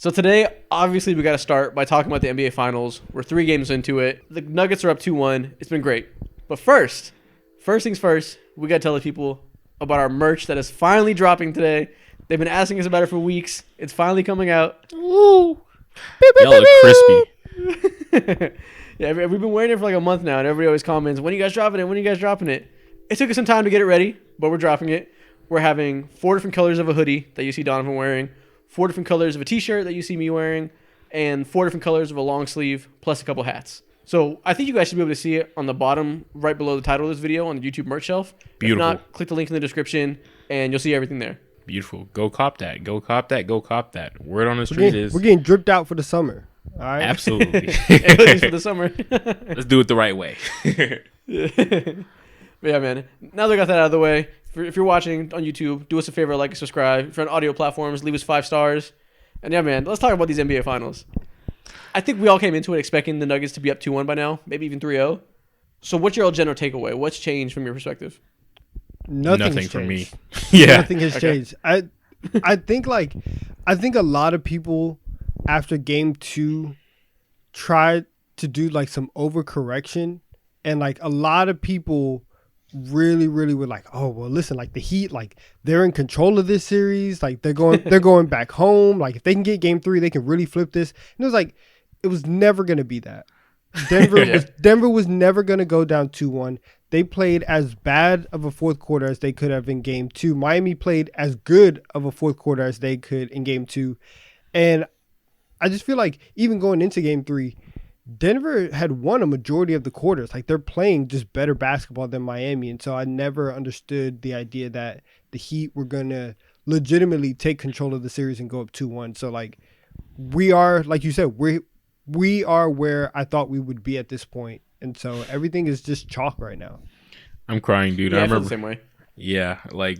So today, obviously, we got to start by talking about the NBA Finals. We're 3 games into it. The Nuggets are up 2-1. It's been great. But first things first, we got to tell the people about our merch that is finally dropping today. They've been asking us about it for weeks. It's finally coming out. Ooh. Y'all look crispy. Yeah, we've been wearing it for like a month now, and everybody always comments, when are you guys dropping it? When are you guys dropping it? It took us some time to get it ready, but we're dropping it. We're having 4 different colors of a hoodie that you see Donovan wearing, 4 different colors of a t-shirt that you see me wearing, and 4 different colors of a long sleeve, plus a couple hats. So I think you guys should be able to see it on the bottom right below the title of this video on the YouTube merch shelf. Beautiful. If not, click the link in the description, and you'll see everything there. Beautiful. Go cop that. Go cop that. Go cop that. Word on the street is we're getting dripped out for the summer. All right. Absolutely. Hoodies for the summer. Let's do it the right way. But yeah, man. Now that I got that out of the way, if you're watching on YouTube, do us a favor, like and subscribe. If you're on audio platforms, leave us 5 stars. And yeah, man, let's talk about these NBA Finals. I think we all came into it expecting the Nuggets to be up 2-1 by now, maybe even 3-0. So what's your general takeaway? What's changed from your perspective? Nothing for me. Yeah. Nothing has changed. I think a lot of people after game 2 tried to do like some overcorrection, and like a lot of people really were like, oh well, listen, like the Heat, like they're in control of this series, like they're going back home, like if they can get game 3 they can really flip this. And it was like, it was never going to be that. Denver was never going to go down 2-1. They played as bad of a fourth quarter as they could have in game 2. Miami played as good of a fourth quarter as they could in game 2. And I just feel like even going into game 3, Denver had won a majority of the quarters. Like they're playing just better basketball than Miami. And so I never understood the idea that the Heat were going to legitimately take control of the series and go up 2-1. So like we are, like you said, we are where I thought we would be at this point. And so everything is just chalk right now. I'm crying, dude. Yeah, I remember the same way. Yeah, like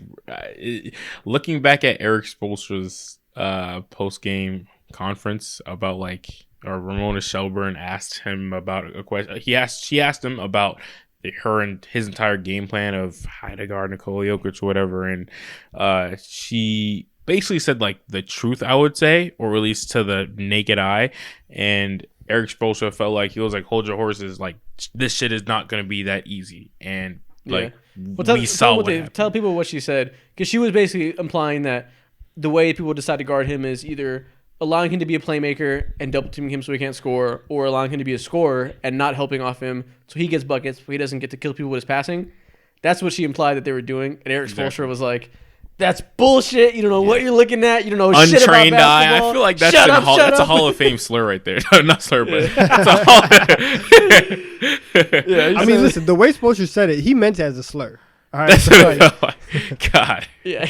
looking back at Eric Spoelstra's post-game conference about like, or Ramona Shelburne asked him about a question. She asked him about her and his entire game plan of how to guard Nikola Jokic or whatever, and she basically said like the truth, I would say, or at least to the naked eye. And Eric Spoelstra felt like he was like, hold your horses, like this shit is not going to be that easy. And like we saw what happened. Tell people what she said, because she was basically implying that the way people decide to guard him is either allowing him to be a playmaker and double teaming him so he can't score, or allowing him to be a scorer and not helping off him so he gets buckets but he doesn't get to kill people with his passing. That's what she implied that they were doing. And Eric Spoelstra was like, that's bullshit. You don't know what you're looking at. You don't know shit about Untrained basketball. eye. I feel like that's a Hall of Fame slur right there. Not slur, but that's a Hall. Yeah, I mean, listen, the way Spoelstra said it, he meant it as a slur. All right, so God. Yeah.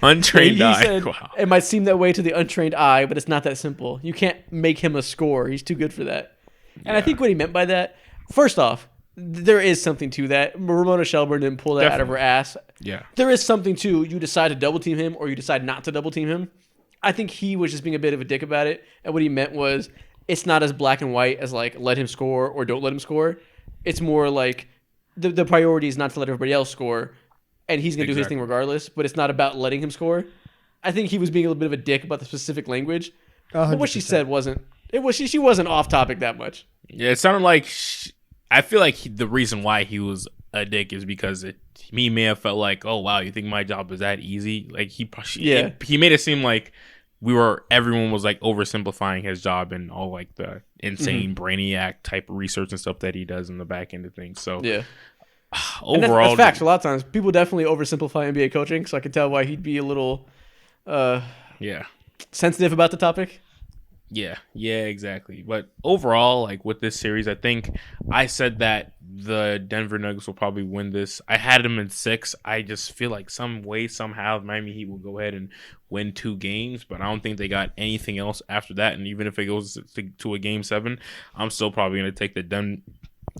Untrained eye. Said, wow. It might seem that way to the untrained eye, but it's not that simple. You can't make him a scorer. He's too good for that. And I think what he meant by that, first off, there is something to that. Ramona Shelburne didn't pull that out of her ass. Yeah. There is something to you decide to double team him or you decide not to double team him. I think he was just being a bit of a dick about it. And what he meant was it's not as black and white as like let him score or don't let him score. It's more like the priority is not to let everybody else score. And he's going to do his thing regardless. But it's not about letting him score. I think he was being a little bit of a dick about the specific language. 100%. But what she said wasn't. She wasn't off topic that much. Yeah, it sounded like... I feel like the reason why he was a dick is because he may have felt like, oh wow, you think my job is that easy? Like he made it seem like everyone was like oversimplifying his job and all like the insane brainiac type of research and stuff that he does in the back end of things. So yeah, overall, that's facts. A lot of times people definitely oversimplify NBA coaching, so I can tell why he'd be a little sensitive about the topic. Yeah, exactly. But overall, like with this series, I think I said that the Denver Nuggets will probably win this. I had them in 6. I just feel like some way, somehow, Miami Heat will go ahead and win 2 games, but I don't think they got anything else after that. And even if it goes to a game 7, I'm still probably going to take the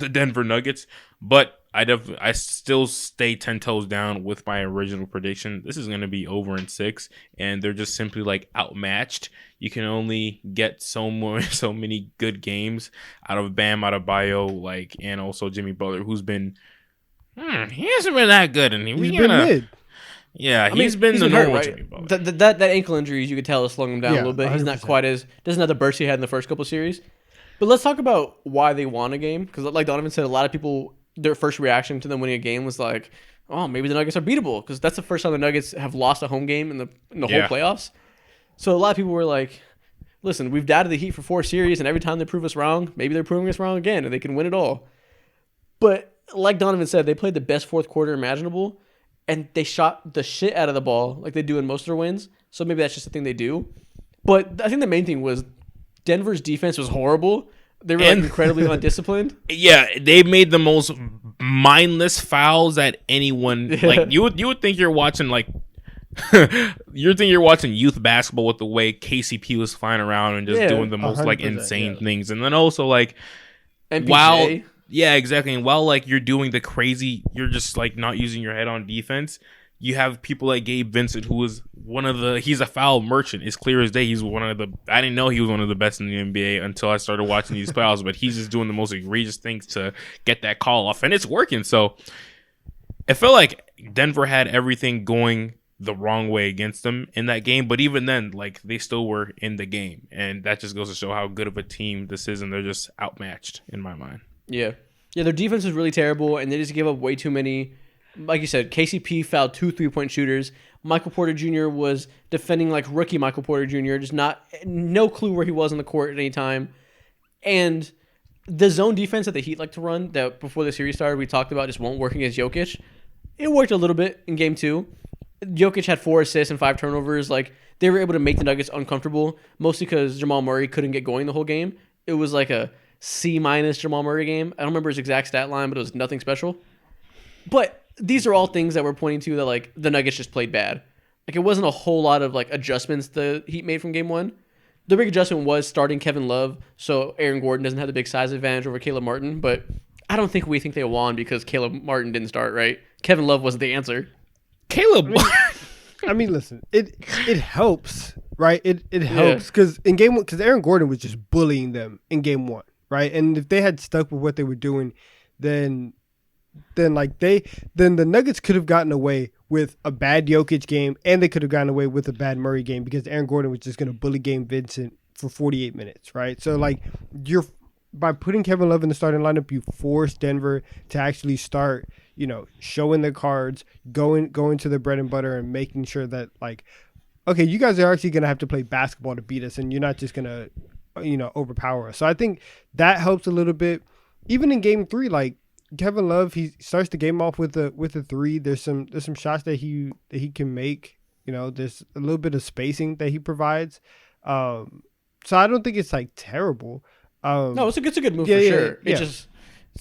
Denver Nuggets. But I still stay 10 toes down with my original prediction. This is going to be over in 6, and they're just simply like outmatched. You can only get so many good games out of Bam Adebayo, and also Jimmy Butler, who's been he hasn't been that good, and he's been mid. Yeah, he's been the normal Jimmy Butler. That ankle injuries, you could tell, has slowing him down a little bit. He's not 100%. quite doesn't have the burst he had in the first couple series. But let's talk about why they won a game. Because like Donovan said, a lot of people, their first reaction to them winning a game was like, oh, maybe the Nuggets are beatable. Because that's the first time the Nuggets have lost a home game in the whole playoffs. So a lot of people were like, listen, we've doubted the Heat for 4 series, and every time they prove us wrong, maybe they're proving us wrong again, and they can win it all. But like Donovan said, they played the best fourth quarter imaginable, and they shot the shit out of the ball like they do in most of their wins. So maybe that's just a thing they do. But I think the main thing was Denver's defense was horrible. They were incredibly undisciplined. Yeah, they made the most mindless fouls that anyone like. You would think you're watching like you're watching youth basketball with the way KCP was flying around and just doing the most like insane things, and then also like MPJ. Yeah, exactly. And while like you're doing the crazy, you're just like not using your head on defense. You have people like Gabe Vincent, who is he's a foul merchant. It's clear as day. He's I didn't know he was one of the best in the NBA until I started watching these playoffs, but he's just doing the most egregious things to get that call off, and it's working. So it felt like Denver had everything going the wrong way against them in that game, but even then, like, they still were in the game, and that just goes to show how good of a team this is, and they're just outmatched in my mind. Yeah, their defense was really terrible, and they just gave up way too many. Like you said, KCP fouled 2 3-point shooters. Michael Porter Jr. was defending like rookie Michael Porter Jr., just no clue where he was on the court at any time. And the zone defense that the Heat like to run, that before the series started we talked about, just won't work against Jokic. It worked a little bit in game 2. Jokic had 4 assists and 5 turnovers. Like, they were able to make the Nuggets uncomfortable, mostly because Jamal Murray couldn't get going the whole game. It was like a C- Jamal Murray game. I don't remember his exact stat line, but it was nothing special. But these are all things that we're pointing to that, like, the Nuggets just played bad. Like, it wasn't a whole lot of, like, adjustments the Heat made from game 1. The big adjustment was starting Kevin Love, so Aaron Gordon doesn't have the big size advantage over Caleb Martin, but I don't think we think they won because Caleb Martin didn't start, right? Kevin Love wasn't the answer. Caleb. I mean, listen, it helps, right? It helps because in game 1, because Aaron Gordon was just bullying them in game 1, right? And if they had stuck with what they were doing, then the Nuggets could have gotten away with a bad Jokic game, and they could have gotten away with a bad Murray game because Aaron Gordon was just going to bully Gabe Vincent for 48 minutes, right? So like by putting Kevin Love in the starting lineup, you force Denver to actually start, showing their cards, going to the bread and butter, and making sure that, like, okay, you guys are actually going to have to play basketball to beat us, and you're not just going to, overpower us. So I think that helps a little bit. Even in game 3, like, Kevin Love, he starts the game off with a 3. There's some shots that he can make. There's a little bit of spacing that he provides. So I don't think it's like terrible. No, it's a good move for sure.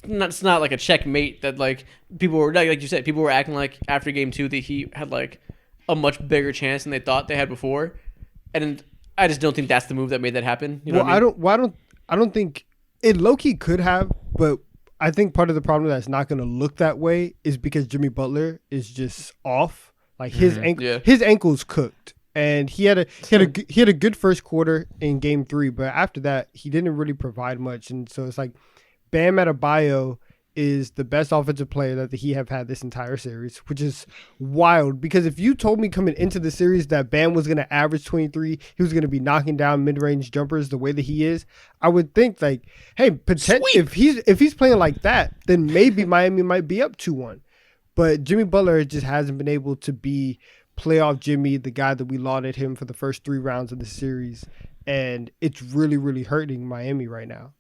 It's not like a checkmate that, like, people were, like you said, people were acting like after game 2 that he had like a much bigger chance than they thought they had before, and I just don't think that's the move that made that happen. You know what I mean? I don't think it low-key could have, but I think part of the problem that's not going to look that way is because Jimmy Butler is just off. Like, his ankle's cooked, and he had a good first quarter in game 3, but after that he didn't really provide much, and so it's like Bam Adebayo is the best offensive player that he have had this entire series, which is wild because if you told me coming into the series that Bam was going to average 23, he was going to be knocking down mid-range jumpers the way that he is, I would think like, hey, if he's playing like that, then maybe Miami might be up 2-1. But Jimmy Butler just hasn't been able to be playoff Jimmy, the guy that we lauded him for the first 3 rounds of the series, and it's really, really hurting Miami right now.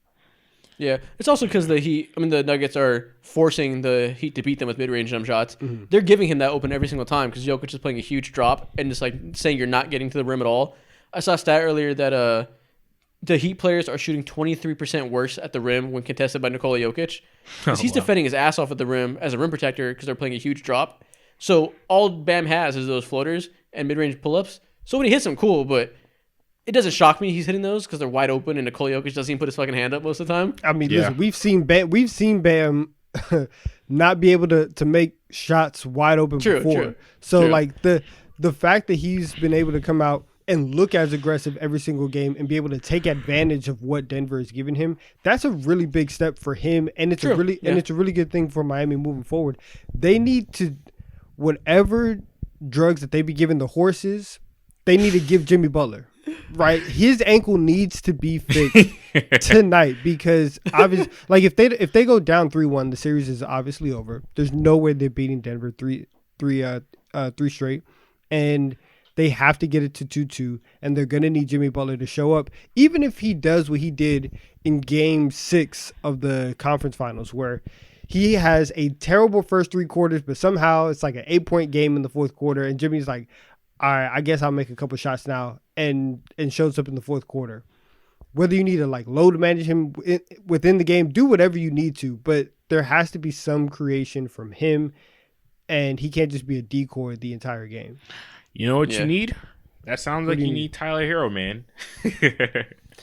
Yeah, it's also because the Nuggets are forcing the Heat to beat them with mid-range jump shots. Mm-hmm. They're giving him that open every single time because Jokic is playing a huge drop and just like saying you're not getting to the rim at all. I saw a stat earlier that the Heat players are shooting 23% worse at the rim when contested by Nikola Jokic because he's defending his ass off at the rim as a rim protector because they're playing a huge drop. So all Bam has is those floaters and mid-range pull-ups. So when he hits them, cool, but it doesn't shock me he's hitting those because they're wide open and Nikola Jokic doesn't even put his fucking hand up most of the time. I mean, listen, we've seen Bam not be able to make shots wide open before. So like the fact that he's been able to come out and look as aggressive every single game and be able to take advantage of what Denver is giving him, that's a really big step for him, and it's a really good thing for Miami moving forward. They need to, whatever drugs that they be giving the horses, they need to give Jimmy Butler. Right, his ankle needs to be fixed tonight because obviously, like if they go down 3-1, the series is obviously over. There's no way they're beating Denver three straight, and they have to get it to 2-2, and they're gonna need Jimmy Butler to show up, even if he does what he did in Game 6 of the conference finals, where he has a terrible first 3 quarters, but somehow it's like an 8-point game in the fourth quarter, and Jimmy's like, all right, I guess I'll make a couple shots now, and shows up in the fourth quarter. Whether you need to like load manage him within the game, do whatever you need to, but there has to be some creation from him, and he can't just be a decoy the entire game. You know what you need? That sounds like you need Tyler Hero, man.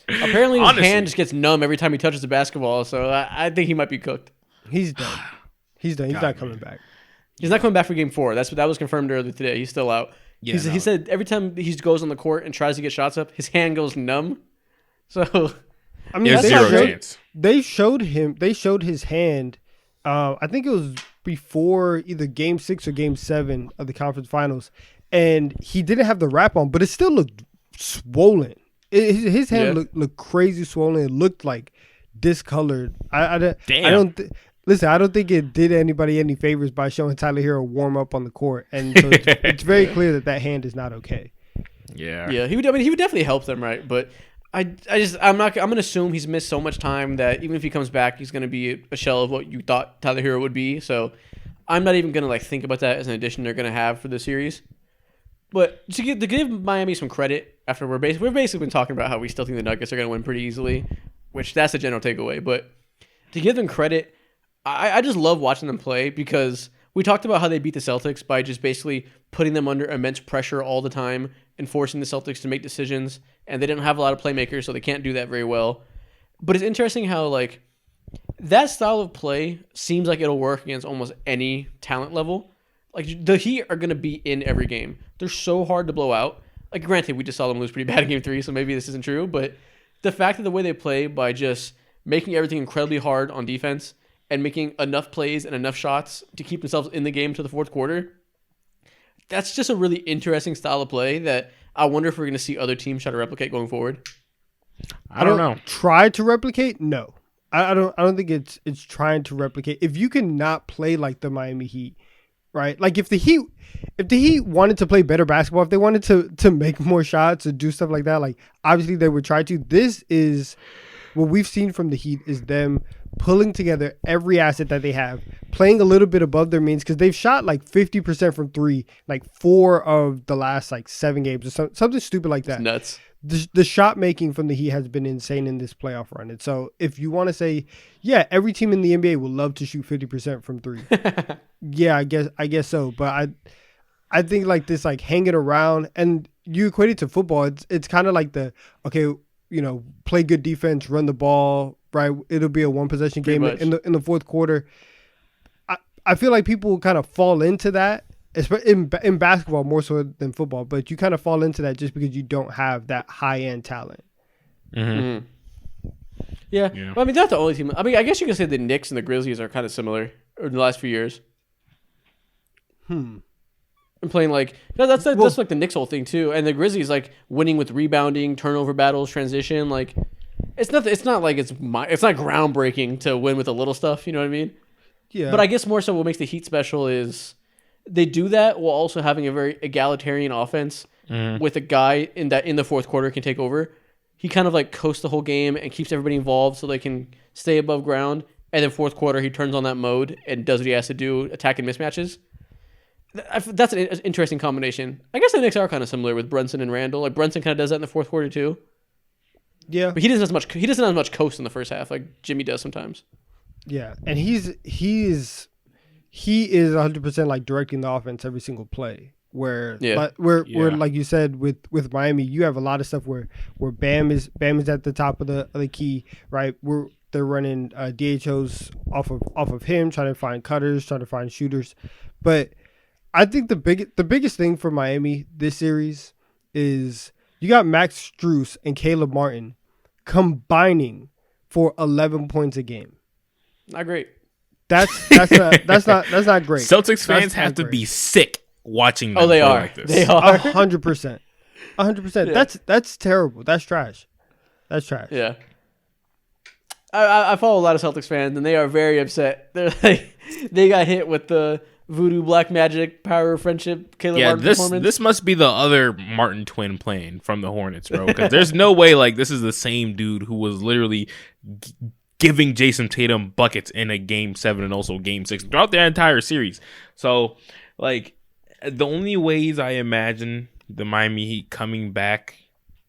Apparently his hand just gets numb every time he touches the basketball, so I think he might be cooked. He's done. He's done. He's not coming back. He's not coming back for Game 4. That was confirmed earlier today. He's still out. Yeah, he said every time he goes on the court and tries to get shots up, his hand goes numb. So, I mean, there's zero chance. They showed his hand. I think it was before either Game 6 or Game 7 of the conference finals, and he didn't have the wrap on, but it still looked swollen. His hand looked crazy swollen. It looked like discolored. Damn. Listen, I don't think it did anybody any favors by showing Tyler Hero warm up on the court, and so it's very clear that hand is not okay. Yeah, yeah, he would definitely help them, right? But I'm gonna assume he's missed so much time that even if he comes back, he's gonna be a shell of what you thought Tyler Hero would be. So I'm not even gonna think about that as an addition they're gonna have for the series. But to give Miami some credit, after we've basically been talking about how we still think the Nuggets are gonna win pretty easily, which that's the general takeaway. But to give them credit, I just love watching them play because we talked about how they beat the Celtics by just basically putting them under immense pressure all the time and forcing the Celtics to make decisions. And they didn't have a lot of playmakers, so they can't do that very well. But it's interesting how that style of play seems like it'll work against almost any talent level. Like the Heat are going to be in every game. They're so hard to blow out. Like granted, we just saw them lose pretty bad in Game 3, so maybe this isn't true. But the fact that the way they play by just making everything incredibly hard on defense and making enough plays and enough shots to keep themselves in the game to the fourth quarter, that's just a really interesting style of play that I wonder if we're going to see other teams try to replicate going forward. I don't know. Try to replicate? No. I don't think it's trying to replicate. If you cannot play like the Miami Heat, right? Like if the Heat wanted to play better basketball, if they wanted to make more shots or do stuff like that, like obviously they would try to. This is what we've seen from the Heat is them pulling together every asset that they have, playing a little bit above their means because they've shot like 50% from 3, like 4 of the last 7 games or something stupid like that. It's nuts. The shot making from the Heat has been insane in this playoff run. And so if you want to say, yeah, every team in the NBA would love to shoot 50% from 3. Yeah, I guess so. But I think this hanging around, and you equate it to football. It's kind of like play good defense, run the ball, right? It'll be a one possession game in the fourth quarter. I feel like people kind of fall into that. In basketball more so than football, but you kind of fall into that just because you don't have that high-end talent. Mm-hmm. Yeah. Well, I mean, they're not the only team. I mean, I guess you can say the Knicks and the Grizzlies are kind of similar in the last few years. I'm playing that's like the Knicks whole thing too, and the Grizzlies winning with rebounding, turnover battles, transition. It's not groundbreaking to win with the little stuff. You know what I mean? Yeah. But I guess more so what makes the Heat special is they do that while also having a very egalitarian offense with a guy in the fourth quarter can take over. He kind of coasts the whole game and keeps everybody involved so they can stay above ground. And then fourth quarter, he turns on that mode and does what he has to do, attacking mismatches. That's an interesting combination. I guess the Knicks are kind of similar with Brunson and Randall. Brunson kind of does that in the fourth quarter too. Yeah, but he doesn't have as much coast in the first half like Jimmy does sometimes. Yeah, and he is 100% directing the offense every single play. Where like you said with Miami, you have a lot of stuff where Bam is at the top of the key, right? They're running DHOs off of him, trying to find cutters, trying to find shooters. But I think the biggest thing for Miami this series is you got Max Strus and Caleb Martin combining for 11 points a game. Not great. That's not great. Celtics fans have to be sick. watching them Oh, they play are. like this. They are. 100%. 100%. Yeah. That's terrible. That's trash. That's trash. Yeah. I follow a lot of Celtics fans, and they are very upset. They're like, they got hit with the voodoo, black magic, power of friendship, Caleb Martin performance. This must be the other Martin twin playing from the Hornets, bro. Because there's no way like this is the same dude who was literally giving Jason Tatum buckets in a Game 7 and also Game 6 throughout the entire series. So, like, the only ways I imagine the Miami Heat coming back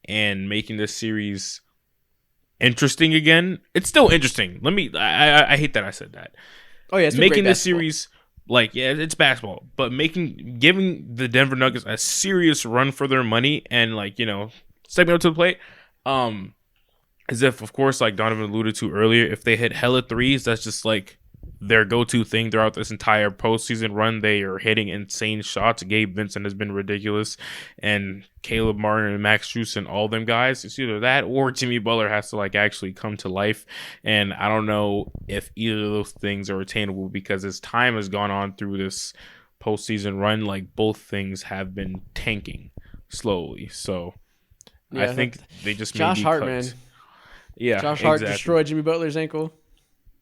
and making this series interesting again. It's still interesting. I hate that I said that. Oh yeah, it's making great this basketball. series like it's basketball, but giving the Denver Nuggets a serious run for their money and like stepping up to the plate. As if of course like Donovan alluded to earlier, if they hit hella threes, that's just like their go-to thing throughout this entire postseason run. They are hitting insane shots. Gabe Vincent has been ridiculous, and Caleb Martin and Max Strus and all them guys. It's either that or Jimmy Butler has to like actually come to life. And I don't know if either of those things are attainable because as time has gone on through this postseason run, like both things have been tanking slowly. So Yeah, I think they just Josh may be Hart, cut. man. Yeah, Josh Hart exactly. destroyed Jimmy Butler's ankle.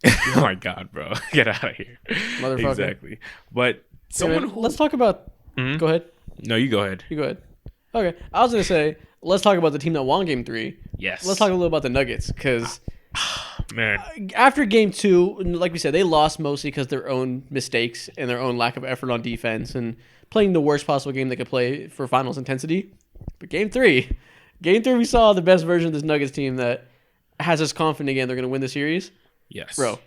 Oh my god, bro, get out of here! Motherfucker. Exactly, but someone who Let's talk about. Mhm. Go ahead. No, you go ahead. You go ahead. Okay, I was gonna say let's talk about the team that won Game 3. Yes. Let's talk a little about the Nuggets because Man, after Game 2, like we said, they lost mostly because their own mistakes and their own lack of effort on defense and playing the worst possible game they could play for finals intensity. But Game 3, we saw the best version of this Nuggets team that has us confident again they're gonna win the series. yes, Bro,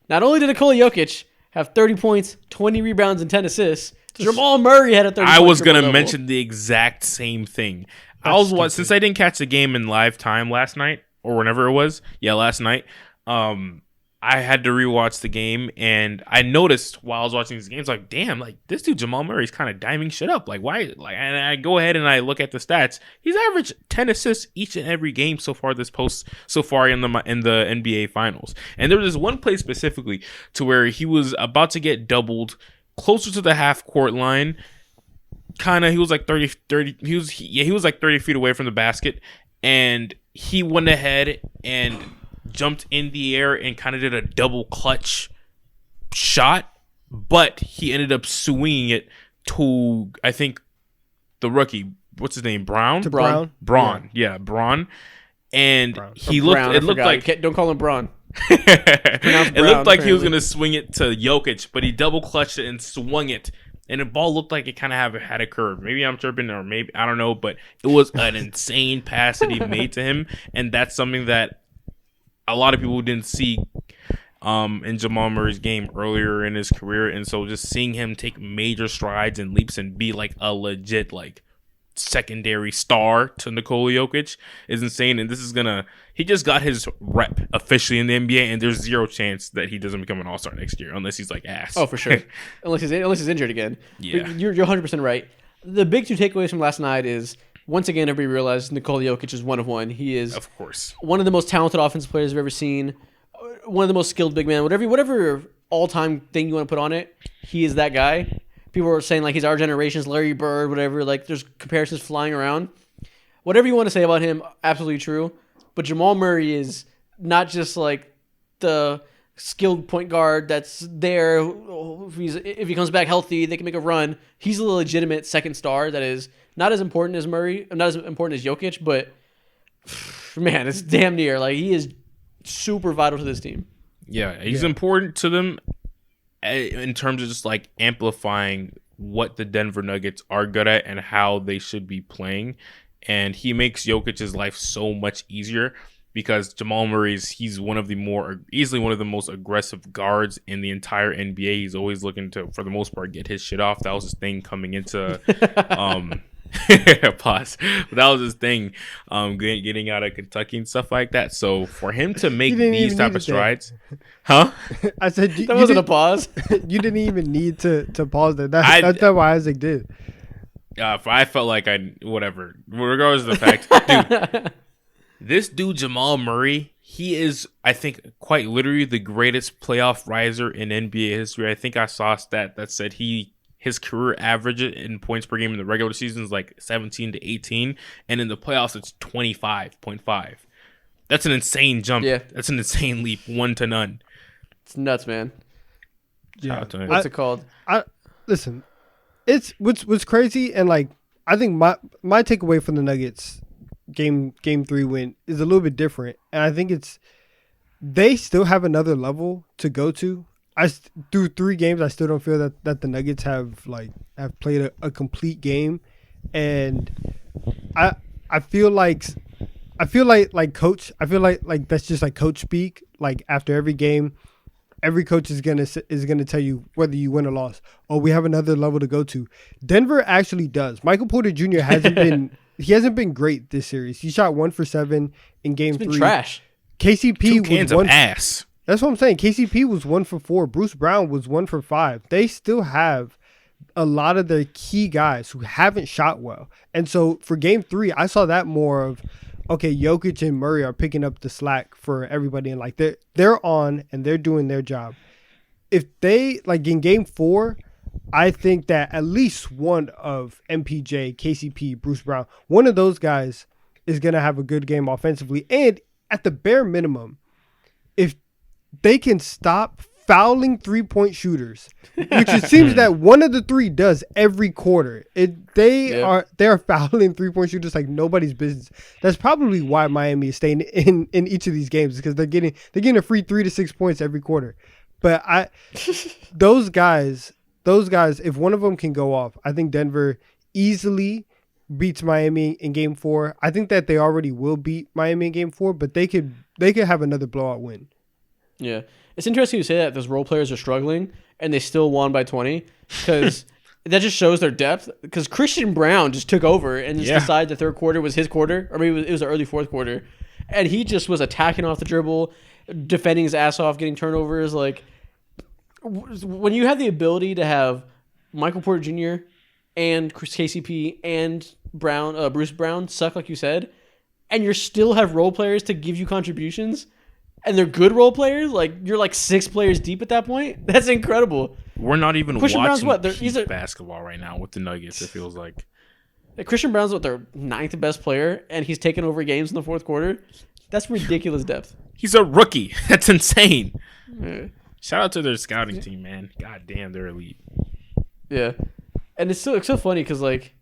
not only did Nikola Jokic have 30 points, 20 rebounds, and 10 assists, Jamal Murray had a 30 I was gonna triple-double. mention the exact same thing. Since I didn't catch the game in live time last night or whenever it was. Yeah, last night. I had to rewatch the game, and I noticed while I was watching these games, like, damn, like this dude Jamal Murray's kind of diming shit up. Like, why? Like, and I go ahead and I look at the stats. He's averaged 10 assists each and every game so far in the NBA Finals. And there was this one play specifically to where he was about to get doubled closer to the half court line. He was like 30. He was like 30 feet away from the basket, and he went ahead and jumped in the air and kind of did a double clutch shot, but he ended up swinging it to, I think, the rookie. What's his name? Brown? To Brown. Braun. Yeah, Braun. And Brown. he Brown, it looked like don't call him Braun. it Brown, looked like he was apparently. going to swing it to Jokic, but he double clutched it and swung it. And the ball looked like it kind of had a curve. Maybe I'm tripping, or maybe I don't know, but it was an insane pass that he made to him, and that's something that a lot of people didn't see in Jamal Murray's game earlier in his career. And so just seeing him take major strides and leaps and be like a legit like secondary star to Nikola Jokic is insane. And this is he just got his rep officially in the NBA, and there's zero chance that he doesn't become an all-star next year unless he's like ass. Oh, for sure. unless he's injured again. Yeah. But you're 100% right. The big two takeaways from last night is, once again, everybody realized Nikola Jokic is one of one. He is Of course. one of the most talented offensive players I've ever seen. One of the most skilled big men. Whatever all-time thing you want to put on it, he is that guy. People are saying like he's our generation's Larry Bird, whatever. Like there's comparisons flying around. Whatever you want to say about him, absolutely true. But Jamal Murray is not just like the skilled point guard that's there. If he comes back healthy, they can make a run. He's a legitimate second star that is not as important as Murray, not as important as Jokic, but man, it's damn near. Like he is super vital to this team. Yeah, he's important to them in terms of just like amplifying what the Denver Nuggets are good at and how they should be playing. And he makes Jokic's life so much easier because Jamal Murray's easily one of the most aggressive guards in the entire NBA. He's always looking to, for the most part, get his shit off. That was his thing coming into pause. But that was his thing, getting out of Kentucky and stuff like that. So for him to make these type of strides, huh? I said That wasn't a pause. You didn't even need to pause that. That's not what Isaac did. I felt like whatever. Regardless of the fact, dude, this dude Jamal Murray, he is, I think, quite literally the greatest playoff riser in NBA history. I think I saw a stat that said he his career average in points per game in the regular season is like 17 to 18, and in the playoffs it's 25.5. That's an insane jump. Yeah. That's an insane leap, 1 to none. It's nuts, man. Shout out to him. What's it called? Listen, it's what's crazy, and like I think my takeaway from the Nuggets game 3 win is a little bit different, and I think it's they still have another level to go to. Through 3 games, I still don't feel that the Nuggets have played a complete game, and I feel like coach. I feel like that's just like coach speak. Like after every game, every coach is gonna tell you whether you win or loss. Oh, we have another level to go to. Denver actually does. Michael Porter Jr. hasn't been great this series. He shot 1 for 7 in game 3. Trash. KCP 2 cans was of ass. That's what I'm saying. KCP was 1 for 4. Bruce Brown was 1 for 5. They still have a lot of their key guys who haven't shot well. And so for game 3, I saw that more of, okay, Jokic and Murray are picking up the slack for everybody, and like they're on and they're doing their job. If they like in game 4, I think that at least one of MPJ, KCP, Bruce Brown, one of those guys is gonna have a good game offensively. And at the bare minimum, if they can stop fouling 3-point shooters, which it seems that one of the 3 does every quarter. They are fouling 3-point shooters like nobody's business. That's probably why Miami is staying in each of these games, because they're getting a free 3 to 6 points every quarter. But those guys, if one of them can go off, I think Denver easily beats Miami in game 4. I think that they already will beat Miami in game 4, but they could have another blowout win. Yeah. It's interesting you say that those role players are struggling and they still won by 20, because that just shows their depth. Because Christian Brown just took over and just decided the third quarter was his quarter, or maybe it was the early fourth quarter, and he just was attacking off the dribble, defending his ass off, getting turnovers. Like, when you have the ability to have Michael Porter Jr. and KCP and Bruce Brown suck, like you said, and you still have role players to give you contributions, and they're good role players, like you're like 6 players deep at that point. That's incredible. We're not even Christian Brown's watching he's basketball right now with the Nuggets, it feels like. Christian Brown's their 9th best player, and he's taking over games in the fourth quarter. That's ridiculous depth. He's a rookie. That's insane. Yeah. Shout out to their scouting team, man. God damn, they're elite. Yeah. And it's so funny because, like,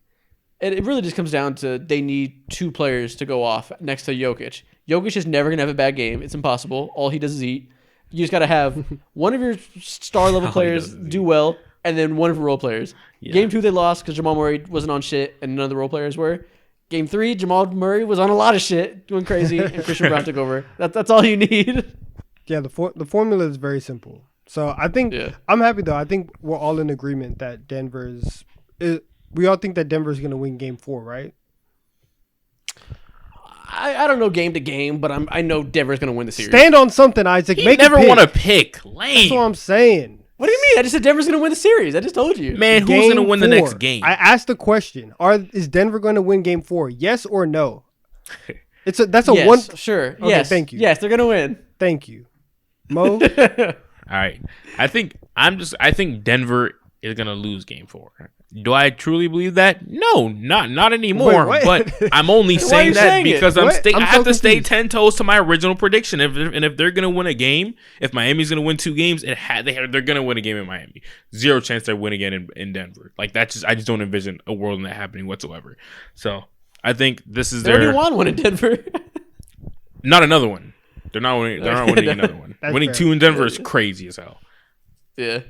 it really just comes down to they need 2 players to go off next to Jokic. Jokic is never going to have a bad game. It's impossible. All he does is eat. You just got to have one of your star-level players do well, and then one of your role players. Yeah. Game 2, they lost because Jamal Murray wasn't on shit, and none of the role players were. Game 3, Jamal Murray was on a lot of shit, doing crazy, and Christian Brown took over. That's all you need. Yeah, the formula is very simple. So I think I'm happy, though. I think we're all in agreement that we all think that Denver is going to win game 4, right? I don't know game to game, but I know Denver's going to win the series. Stand on something, Isaac. He never want to pick. Lame. That's what I'm saying. What do you mean? I just said Denver's going to win the series. I just told you. Man, who's going to win the next game? I asked the question. Is Denver going to win game 4? Yes or no? That's a yes, one. Sure. Okay, yes. Thank you. Yes, they're going to win. Thank you. Mo? All right. I think Denver is going to lose game 4. Do I truly believe that? No, not anymore. Wait, but I'm only saying that because I have to stay 10 toes to my original prediction. If they're gonna win a game, if Miami's gonna win 2 games, they're gonna win a game in Miami. 0 chance they win again in Denver. Like that's I just don't envision a world in that happening whatsoever. So I think this is they already won one in Denver. Not another one. They're not winning another one. Winning fair. 2 in Denver is crazy as hell. Yeah.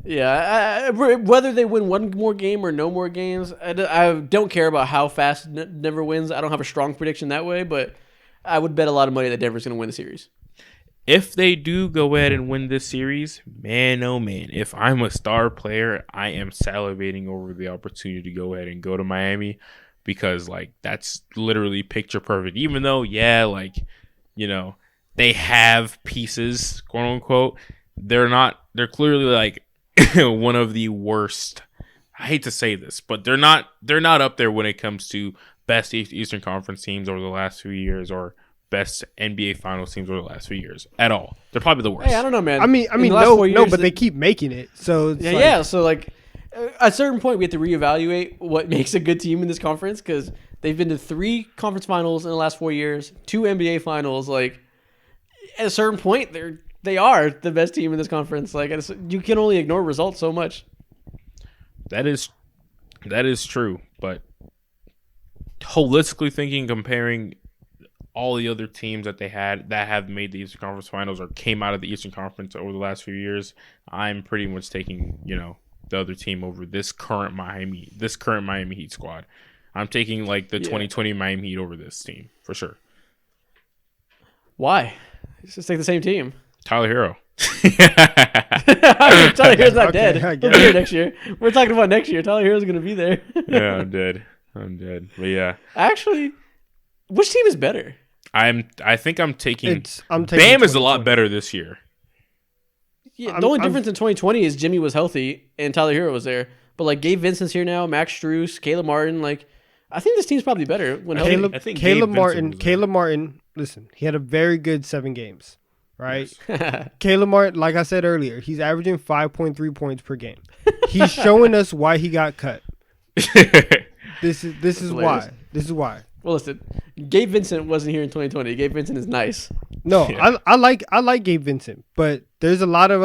Yeah, whether they win one more game or no more games, I don't care about how fast Denver wins. I don't have a strong prediction that way, but I would bet a lot of money that Denver's going to win the series. If they do go ahead and win this series, man, oh man, if I'm a star player, I am salivating over the opportunity to go ahead and go to Miami because, like, that's literally picture perfect. Even though, yeah, like, you know, they have pieces, quote unquote, they're clearly, like, one of the worst. I hate to say this, but they're not up there when it comes to best Eastern Conference teams over the last few years or best NBA Finals teams over the last few years at all. They're probably the worst. Hey, I don't know, man. I mean, no, but they keep making it. So it's yeah. So like, At a certain point, we have to reevaluate what makes a good team in this conference because they've been to 3 conference finals in the last 4 years, 2 NBA finals. Like, at a certain point, they are the best team in this conference. Like, you can only ignore results so much. That is true, but holistically thinking, comparing all the other teams that have made the Eastern Conference Finals or came out of the Eastern Conference over the last few years, I'm pretty much taking, the other team over this current Miami Heat squad. I'm taking like the 2020 Miami Heat over this team for sure. Why? It's just like the same team. Tyler Hero. Tyler Hero's not dead. He'll be here next year. We're talking about next year. Tyler Hero's going to be there. Yeah, I'm dead. But yeah. Actually, which team is better? I think I'm taking Bam is a lot better this year. Yeah, the only difference in 2020 is Jimmy was healthy and Tyler Hero was there. But like Gabe Vincent's here now, Max Strus, Caleb Martin. Like, I think this team's probably better when healthy. I think Caleb Martin. Listen, he had a very good 7 games, right? Yes. Caleb Martin, like I said earlier, he's averaging 5.3 points per game. He's showing us why he got cut. This is why. This is why. Well, listen, Gabe Vincent wasn't here in 2020. Gabe Vincent is nice. No, Yeah. I like Gabe Vincent, but there's a lot of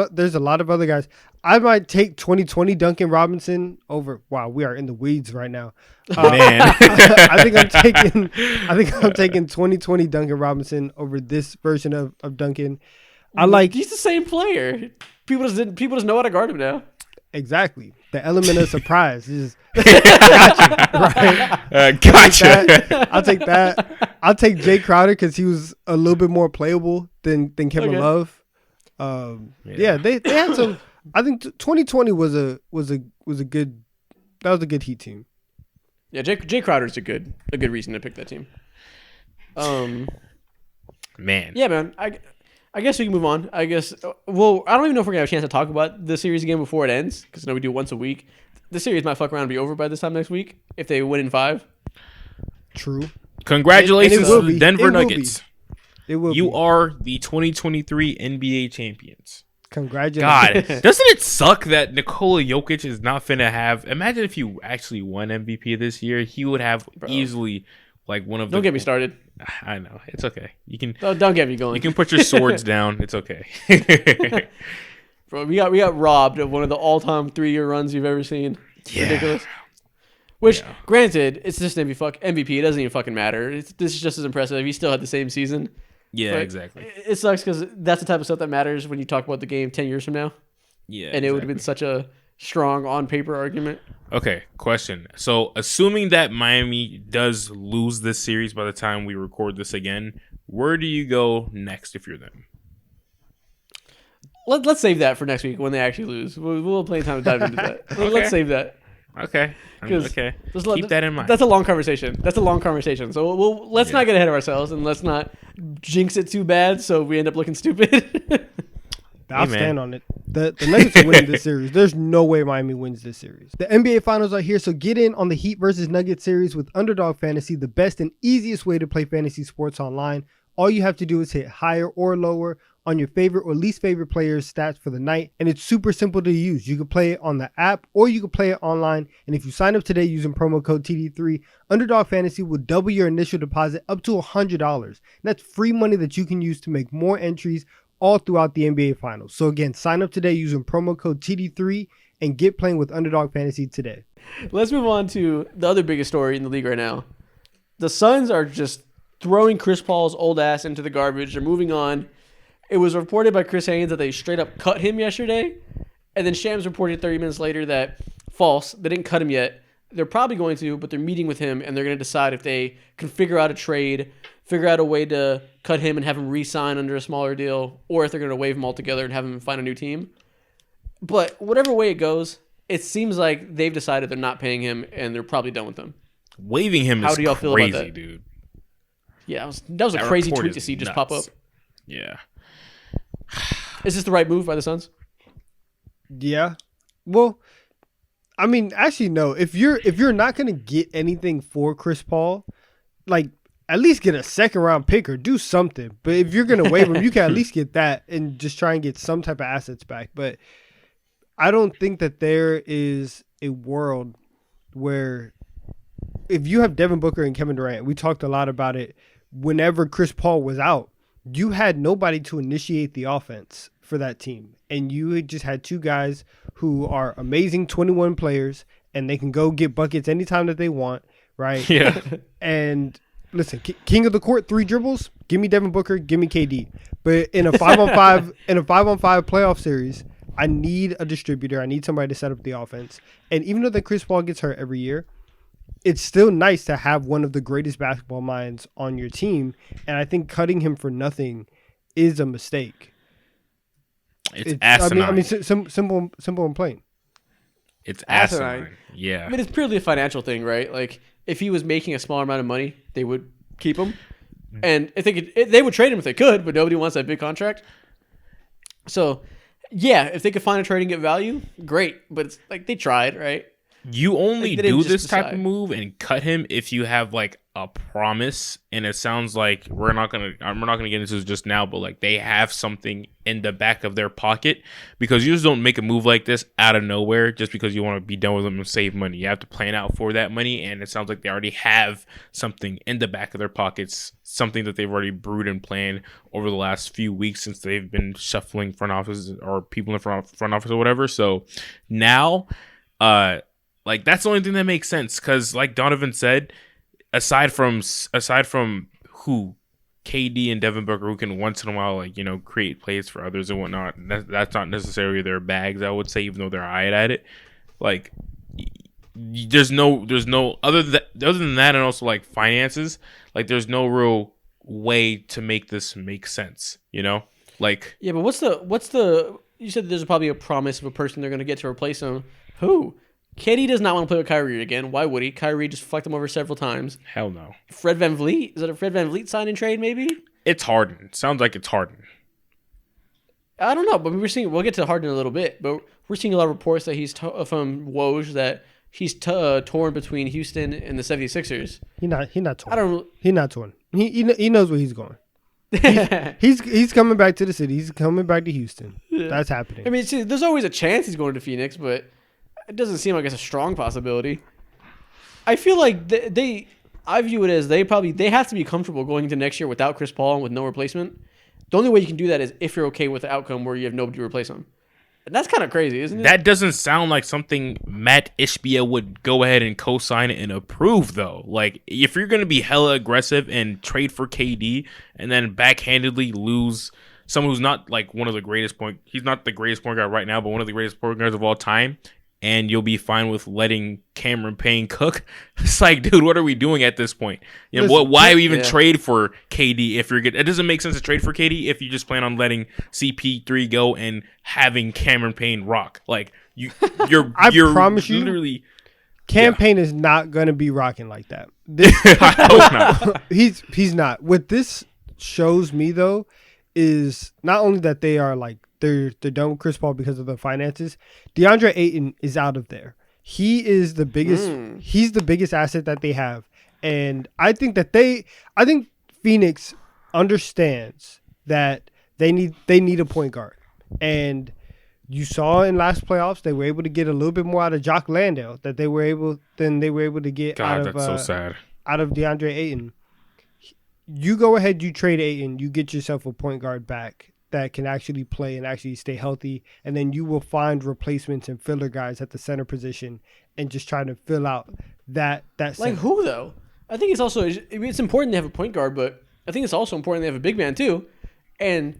other guys. I might take 2020 Duncan Robinson over. Wow, we are in the weeds right now. Man. I think I'm taking 2020 Duncan Robinson over this version of Duncan. He's the same player. People just know how to guard him now. Exactly. The element of surprise is gotcha, right? Gotcha. I'll take that. I'll take Jay Crowder because he was a little bit more playable than Kevin Love. Yeah, they had some. I think 2020 was a good Heat team. Yeah, Jay Crowder's a good reason to pick that team. Man. Yeah, man. I guess we can move on. I guess. Well, I don't even know if we're gonna have a chance to talk about the series again before it ends because we do once a week. The series might fuck around and be over by this time next week if they win in 5. True. Congratulations to the Denver It will Nuggets. It will. You are the 2023 NBA champions. Congratulations. God, doesn't it suck that Nikola Jokic is not finna have? Imagine if you actually won MVP this year, he would have easily like one of. Don't get me started. I know it's okay. You can. Don't get me going. You can put your swords down. It's okay. Bro, we got robbed of one of the all-time 3-year runs you've ever seen. Yeah. Ridiculous. Which, granted, it's just an MVP. It doesn't even fucking matter. This is just as impressive. He still had the same season. Yeah, But exactly. It sucks because that's the type of stuff that matters when you talk about the game 10 years from now. Yeah, And it would have been such a strong on-paper argument. Okay, question. So, assuming that Miami does lose this series by the time we record this again, where do you go next if you're them? Let's save that for next week when they actually lose. We'll have plenty of time to dive into that. Okay. Let's save that. Okay. Okay. Keep that in mind. That's a long conversation. So let's not get ahead of ourselves and let's not jinx it too bad so we end up looking stupid. I'll stand on it. The Nuggets are winning this series. There's no way Miami wins this series. The NBA Finals are here, so get in on the Heat versus Nuggets series with Underdog Fantasy, the best and easiest way to play fantasy sports online. All you have to do is hit higher or lower on your favorite or least favorite players' stats for the night, and it's super simple to use. You can play it on the app or you can play it online, and if you sign up today using promo code TD3, Underdog Fantasy will double your initial deposit up to $100. That's free money that you can use to make more entries all throughout the NBA Finals. So again, sign up today using promo code TD3 and get playing with Underdog Fantasy today. Let's move on to the other biggest story in the league right now. The Suns are just throwing Chris Paul's old ass into the garbage. They're moving on. It was reported by Chris Haynes that they straight up cut him yesterday. And then Shams reported 30 minutes later that false. They didn't cut him yet. They're probably going to, but they're meeting with him and they're going to decide if they can figure out a trade, figure out a way to cut him and have him re-sign under a smaller deal, or if they're going to waive him altogether and have him find a new team. But whatever way it goes, it seems like they've decided they're not paying him and they're probably done with him. Waiving him How is do y'all feel about crazy, that? Dude. Yeah, that was a crazy tweet to see just pop up. Yeah. Is this the right move by the Suns? Yeah. Well, I mean, actually, no. If you're not gonna get anything for Chris Paul, like at least get a second round pick or do something. But if you're gonna waive him, you can at least get that and just try and get some type of assets back. But I don't think that there is a world where if you have Devin Booker and Kevin Durant, we talked a lot about it. Whenever Chris Paul was out, you had nobody to initiate the offense for that team. And you had just had two guys who are amazing 21 players and they can go get buckets anytime that they want, right? Yeah. And listen, king of the court, 3 dribbles, give me Devin Booker, give me KD. But in a 5-on-5 playoff series, I need a distributor. I need somebody to set up the offense. And even though that Chris Paul gets hurt every year, it's still nice to have one of the greatest basketball minds on your team. And I think cutting him for nothing is a mistake. It's asinine. I mean, simple and plain. It's asinine. Yeah. I mean, it's purely a financial thing, right? Like, if he was making a smaller amount of money, they would keep him. And I think they would trade him if they could, but nobody wants that big contract. So, yeah, if they could find a trade and get value, great. But it's like they tried, right? You only Like, they do didn't this just type of decide. move and cut him if you have like a promise, and it sounds like we're not gonna get into this just now, but like they have something in the back of their pocket, because you just don't make a move like this out of nowhere just because you want to be done with them and save money. You have to plan out for that money, and it sounds like they already have something in the back of their pockets, something that they've already brewed and planned over the last few weeks since they've been shuffling front offices or people in front office or whatever. So now, like that's the only thing that makes sense, because like Donovan said, aside from who KD and Devin Booker, who can once in a while like create plays for others and whatnot, that's not necessarily their bags, I would say, even though they're eyed at it. Like there's no other than that, and also like finances, like there's no real way to make this make sense, like. Yeah, but what's the you said there's probably a promise of a person they're going to get to replace him. Who? KD does not want to play with Kyrie again. Why would he? Kyrie just fucked him over several times. Hell no. Fred VanVleet? Is that a Fred VanVleet sign and trade maybe? It's Harden. Sounds like it's Harden. I don't know, but we'll get to Harden in a little bit, but we're seeing a lot of reports that he's from Woj that he's torn between Houston and the 76ers. He not torn. I don't. He not torn. He knows where he's going. He's coming back to the city. He's coming back to Houston. Yeah. That's happening. I mean, see, there's always a chance he's going to Phoenix, but it doesn't seem like it's a strong possibility. I feel like I view it as they have to be comfortable going into next year without Chris Paul and with no replacement. The only way you can do that is if you're okay with the outcome where you have nobody to replace him. And that's kind of crazy, isn't it? That doesn't sound like something Matt Ishbia would go ahead and co-sign and approve, though. Like, if you're going to be hella aggressive and trade for KD and then backhandedly lose someone who's not like one of the greatest he's not the greatest point guard right now, but one of the greatest point guards of all time, and you'll be fine with letting Cameron Payne cook. It's like, dude, what are we doing at this point? Why even trade for KD if you're good? It doesn't make sense to trade for KD if you just plan on letting CP3 go and having Cameron Payne rock. Like you're promise you, literally. Campaign is not going to be rocking like that. I hope not. He's not. What this shows me though is not only that they are like they're done with Chris Paul because of the finances. DeAndre Ayton is out of there. He is the biggest. He's the biggest asset that they have, and I think Phoenix understands that they need a point guard, and you saw in last playoffs they were able to get a little bit more out of Jock Landale than they were able to get out of that's so sad. Out of DeAndre Ayton. You go ahead, you trade Ayton, you get yourself a point guard back that can actually play and actually stay healthy, and then you will find replacements and filler guys at the center position and just try to fill out that center. Like who though? I think it's important to have a point guard, but I think it's also important to have a big man too. And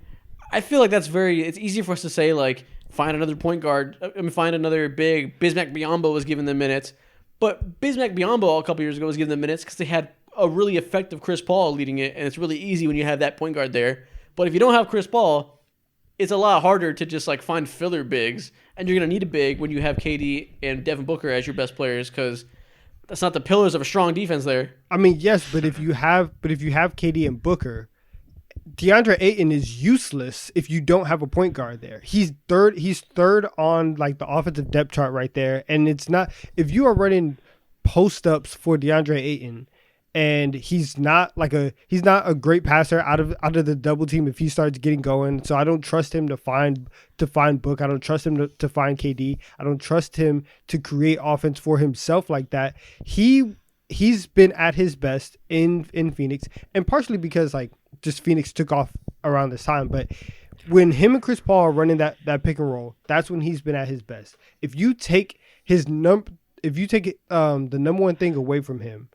I feel like it's easy for us to say like find another point guard. Find another big. Bismack Biyombo was giving them minutes, but Bismack Biyombo a couple years ago was giving them minutes because they had a really effective Chris Paul leading it, and it's really easy when you have that point guard there. But if you don't have Chris Paul, it's a lot harder to just like find filler bigs, and you're gonna need a big when you have KD and Devin Booker as your best players, because that's not the pillars of a strong defense there. I mean, yes, but if you have KD and Booker, DeAndre Ayton is useless if you don't have a point guard there. He's third on like the offensive depth chart right there, and it's not if you are running post ups for DeAndre Ayton and he's not a great passer out of the double team if he starts getting going. So I don't trust him to find Book. I don't trust him to find KD. I don't trust him to create offense for himself like that. He's been at his best in Phoenix, and partially because like just Phoenix took off around this time, but when him and Chris Paul are running that pick and roll, that's when he's been at his best. If you take the number one thing away from him,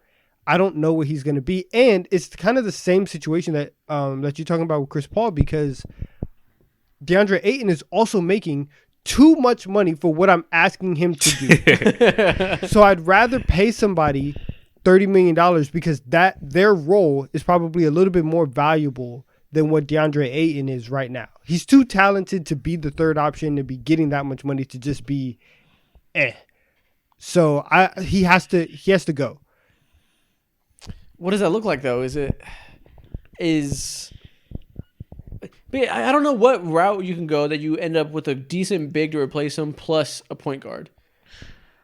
I don't know what he's going to be. And it's kind of the same situation that you're talking about with Chris Paul, because DeAndre Ayton is also making too much money for what I'm asking him to do. So I'd rather pay somebody $30 million because their role is probably a little bit more valuable than what DeAndre Ayton is right now. He's too talented to be the third option and be getting that much money to just be So he has to go. What does that look like though? But I don't know what route you can go that you end up with a decent big to replace him plus a point guard.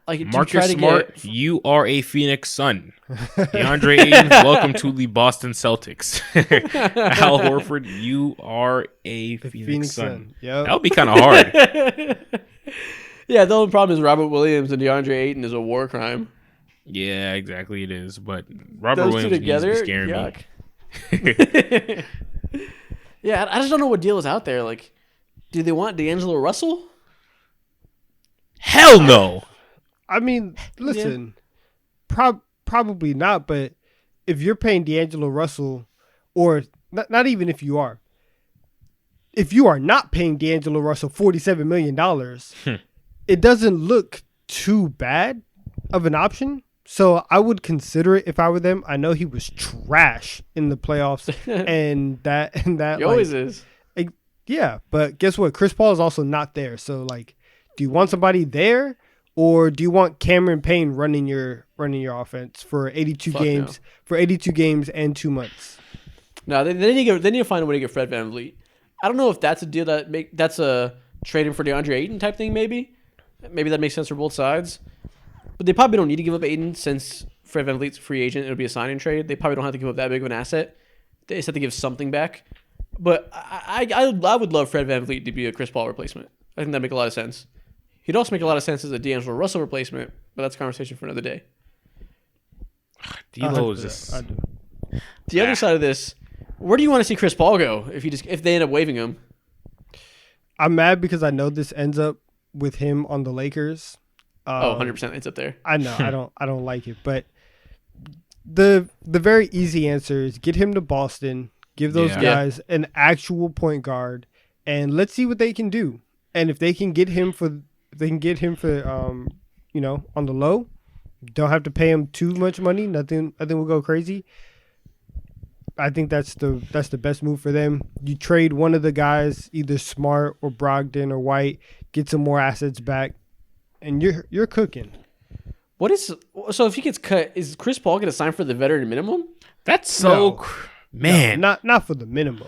Like Marcus Smart, you are a Phoenix Sun. DeAndre Ayton, welcome to the Boston Celtics. Al Horford, you are a Phoenix Sun. Yep. That would be kind of hard. Yeah, the only problem is Robert Williams and DeAndre Ayton is a war crime. Yeah, exactly it is. But Robert Those Williams two together, needs to be scaring me. Yeah, I just don't know what deal is out there. Like, do they want D'Angelo Russell? Hell no. I mean, listen, probably not. But if you're paying D'Angelo Russell, or not even if you are not paying D'Angelo Russell $47 million, it doesn't look too bad of an option. So I would consider it if I were them. I know he was trash in the playoffs, and that He always is. Yeah, but guess what? Chris Paul is also not there. So like, do you want somebody there, or do you want Cameron Payne running your offense for 82 games no. for 82 games and 2 months? No, they need to find a way to get Fred VanVleet. I don't know if that's a deal that's a trading for DeAndre Ayton type thing. Maybe that makes sense for both sides. But they probably don't need to give up Ayton since Fred VanVleet's a free agent. It'll be a sign and trade. They probably don't have to give up that big of an asset. They just have to give something back. But I would love Fred VanVleet to be a Chris Paul replacement. I think that'd make a lot of sense. He'd also make a lot of sense as a D'Angelo Russell replacement, but that's a conversation for another day. D'Lo is just... The other side of this, where do you want to see Chris Paul go if they end up waiving him? I'm mad because I know this ends up with him on the Lakers. 100% ends up there. I know. I don't like it, but the very easy answer is get him to Boston, give those guys an actual point guard, and let's see what they can do. And if they can get him for on the low, don't have to pay him too much money. Nothing will go crazy. I think that's the best move for them. You trade one of the guys, either Smart or Brogdon or White, get some more assets back, and you're cooking. So if he gets cut, is Chris Paul going to sign for the veteran minimum? That's so man. No, not for the minimum.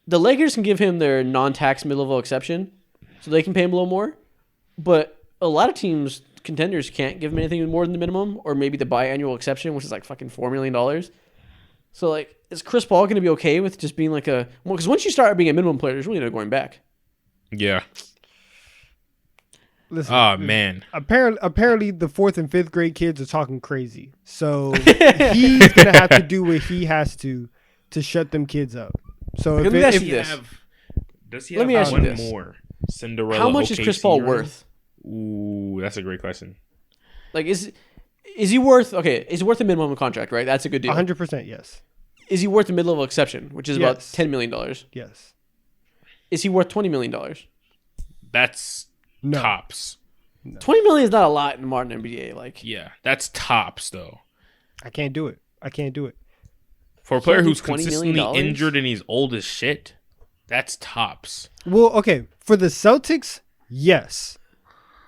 The Lakers can give him their non-tax mid-level exception, so they can pay him a little more. But a lot of teams, contenders, can't give him anything more than the minimum, or maybe the biannual exception, which is like fucking $4 million. So like, is Chris Paul going to be okay with just being like because once you start being a minimum player, there's really no going back. Yeah. Listen, man. Apparently the 4th and 5th grade kids are talking crazy. So he's gonna have to do what he has to shut them kids up. So Let me ask you this. Does he have one more Cinderella? How much is Chris Paul worth? Ooh, that's a great question. Like, is he worth? Okay, is he worth a minimum contract? Right, that's a good deal. 100%, yes. Is he worth a mid-level exception, which is about $10 million? Yes. Is he worth $20 million? That's tops. No. $20 million is not a lot in modern NBA. Like, yeah, that's tops though. I can't do it. For a player who's consistently injured and he's old as shit, that's tops. Well, okay, for the Celtics, yes.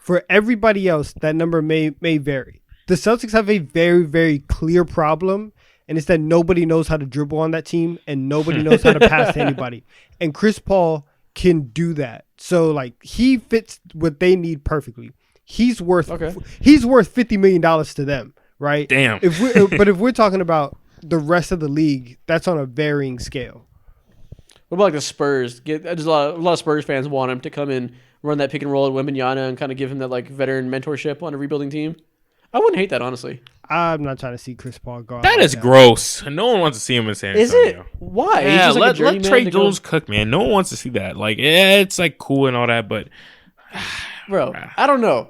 For everybody else, that number may vary. The Celtics have a very, very clear problem, and it's that nobody knows how to dribble on that team, and nobody knows how to pass to anybody. And Chris Paul can do that. So, like, he fits what they need perfectly. He's worth $50 million to them, right? Damn. If we're talking about the rest of the league, that's on a varying scale. What about like the Spurs? There's a lot of Spurs fans want him to come in, run that pick and roll at Wembanyama, and kind of give him that like veteran mentorship on a rebuilding team. I wouldn't hate that, honestly. I'm not trying to see Chris Paul go out. That is gross. No one wants to see him in San Antonio. Is it? Why? Yeah, He's just like let Trey Jones cook, man. No one wants to see that. Like, yeah, it's like cool and all that, but bro, I don't know.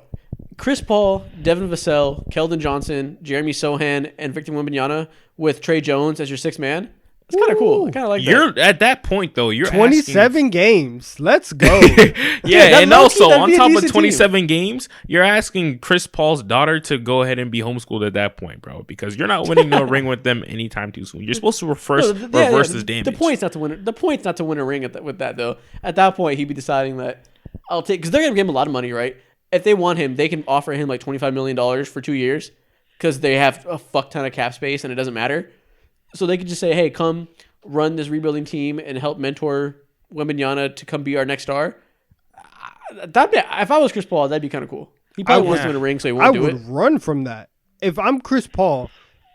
Chris Paul, Devin Vassell, Keldon Johnson, Jeremy Sohan, and Victor Wembanyama with Trey Jones as your sixth man. It's kind of cool. I kind of like that. You're at that point though. You're 27 games. Let's go. Yeah, and also on top of 27 games, you're asking Chris Paul's daughter to go ahead and be homeschooled at that point, bro, because you're not winning no ring with them anytime too soon. You're supposed to reverse this damage. The point's not to win. The point's not to win a ring with that though. At that point, he'd be deciding that I'll take, because they're gonna give him a lot of money, right? If they want him, they can offer him like $25 million for 2 years because they have a fuck ton of cap space and it doesn't matter. So they could just say, hey, come run this rebuilding team and help mentor Wembanyama to come be our next star. If I was Chris Paul, that'd be kind of cool. He probably wants to win a ring, so he won't do it. I would run from that. If I'm Chris Paul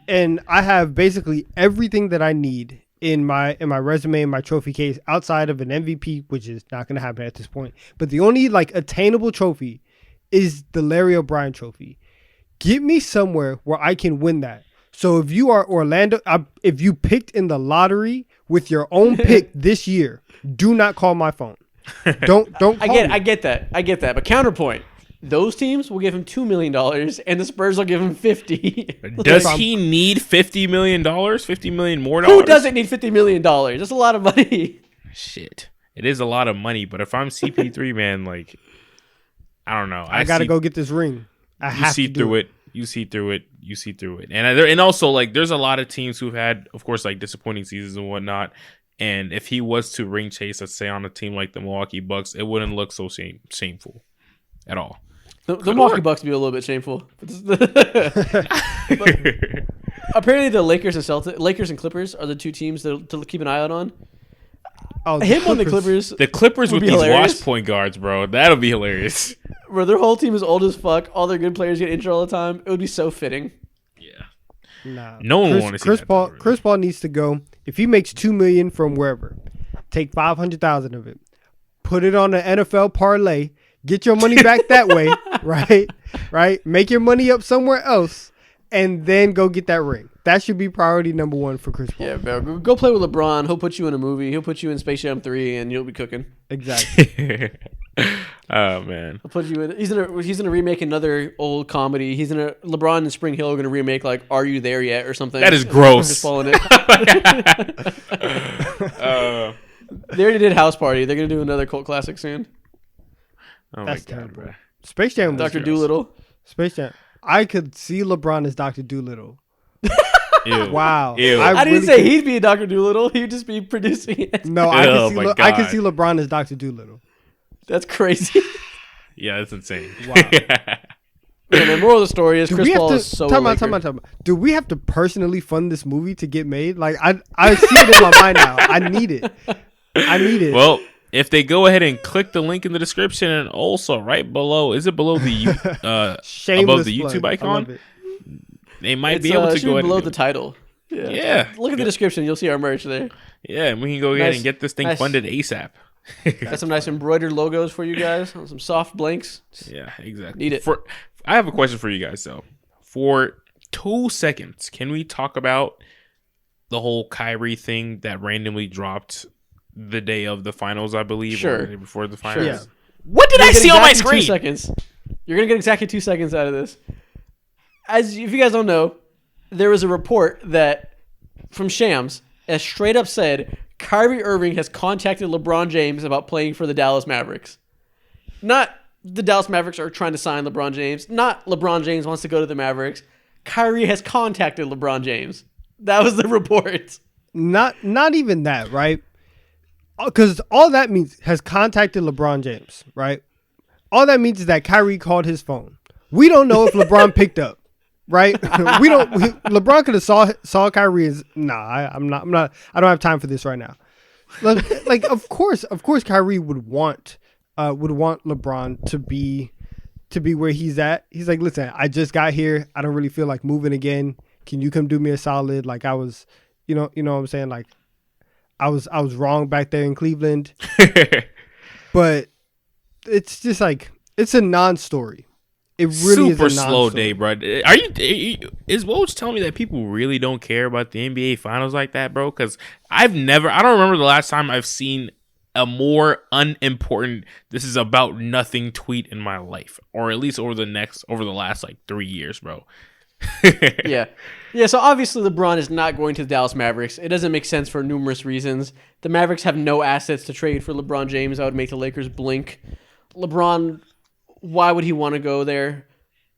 and I have basically everything that I need in my resume, in my trophy case, outside of an MVP, which is not going to happen at this point, but the only like attainable trophy is the Larry O'Brien trophy. Get me somewhere where I can win that. So if you are Orlando, if you picked in the lottery with your own pick this year, do not call my phone. Don't call me. I get that. But counterpoint, those teams will give him $2 million and the Spurs will give him 50. Does he need $50 million? $50 million more? Who doesn't need $50 million? That's a lot of money. Shit. It is a lot of money, but if I'm CP3, man, like, I don't know. I got to go get this ring. I have to see through it. You see through it. And also, like, there's a lot of teams who've had, of course, like, disappointing seasons and whatnot. And if he was to ring chase, let's say, on a team like the Milwaukee Bucks, it wouldn't look so shameful at all. The Milwaukee Bucks would be a little bit shameful. Apparently, the Lakers and Clippers are the two teams to keep an eye out on. Oh, him on the Clippers. The Clippers with these hilarious. wash point guards, bro. That'll be hilarious. Bro, their whole team is old as fuck. All their good players get injured all the time. It would be so fitting. Yeah. Nah. No one wants to see Chris that. Paul. Chris Paul needs to go. If he makes $2 million from wherever, take $500,000 of it, put it on an NFL parlay, get your money back that way, right? Make your money up somewhere else, and then go get that ring. That should be priority number one for Chris Paul. Yeah, bro. Go play with LeBron. He'll put you in a movie. He'll put you in Space Jam 3, and you'll be cooking. Exactly. Oh man. He'll put you in. He's gonna remake another old comedy. LeBron and Spring Hill are gonna remake like Are You There Yet or something. That is gross. I'm just following it. They already did House Party. They're gonna do another cult classic soon. Oh That's my God, terrible. bro. Space Jam. Dr. Doolittle. Space Jam. I could see LeBron as Dr. Doolittle. Ew. Wow. Ew. I didn't say he'd be Dr. Doolittle. He'd just be producing it. No, I can see LeBron as Dr. Doolittle. That's crazy. Yeah, that's insane. Wow. The moral of the story is Chris Paul is so Time out. Do we have to personally fund this movie to get made? Like, I see it in my mind now. I need it. Well, if they go ahead and click the link in the description, and also right below, is it below the above the YouTube icon? They might be able to go ahead below and the title. Yeah. Look at the description. You'll see our merch there. Yeah, and we can go ahead and get this thing funded ASAP. Got some nice embroidered logos for you guys. Some soft blanks. Yeah, exactly. Need it. I have a question for you guys, though. For 2 seconds, can we talk about the whole Kyrie thing that randomly dropped the day of the finals, I believe? Sure. Or the day before the finals? Sure. Yeah. What did I see on my screen? 2 seconds. You're going to get exactly 2 seconds out of this. If you guys don't know, there was a report that from Shams that straight up said Kyrie Irving has contacted LeBron James about playing for the Dallas Mavericks. Not the Dallas Mavericks are trying to sign LeBron James. Not LeBron James wants to go to the Mavericks. Kyrie has contacted LeBron James. That was the report. Not even that, right? Because all that means has contacted LeBron James, right? All that means is that Kyrie called his phone. We don't know if LeBron picked up. Right? LeBron could have saw Kyrie as I'm not I don't have time for this right now. Like of course Kyrie would want LeBron to be where he's at. He's like, listen, I just got here. I don't really feel like moving again. can you come do me a solid? Like I was, you know what I'm saying? Like I was wrong back there in Cleveland. But it's just like, it's a non-story. It really super is a slow non-story. day, bro. Is Woj telling me that people really don't care about the NBA finals like that, bro? Because I don't remember the last time I've seen a more unimportant, this is about nothing tweet in my life, or at least over the last like 3 years, bro. Yeah. So obviously LeBron is not going to the Dallas Mavericks. It doesn't make sense for numerous reasons. The Mavericks have no assets to trade for LeBron James. I would make the Lakers blink. LeBron, why would he want to go there?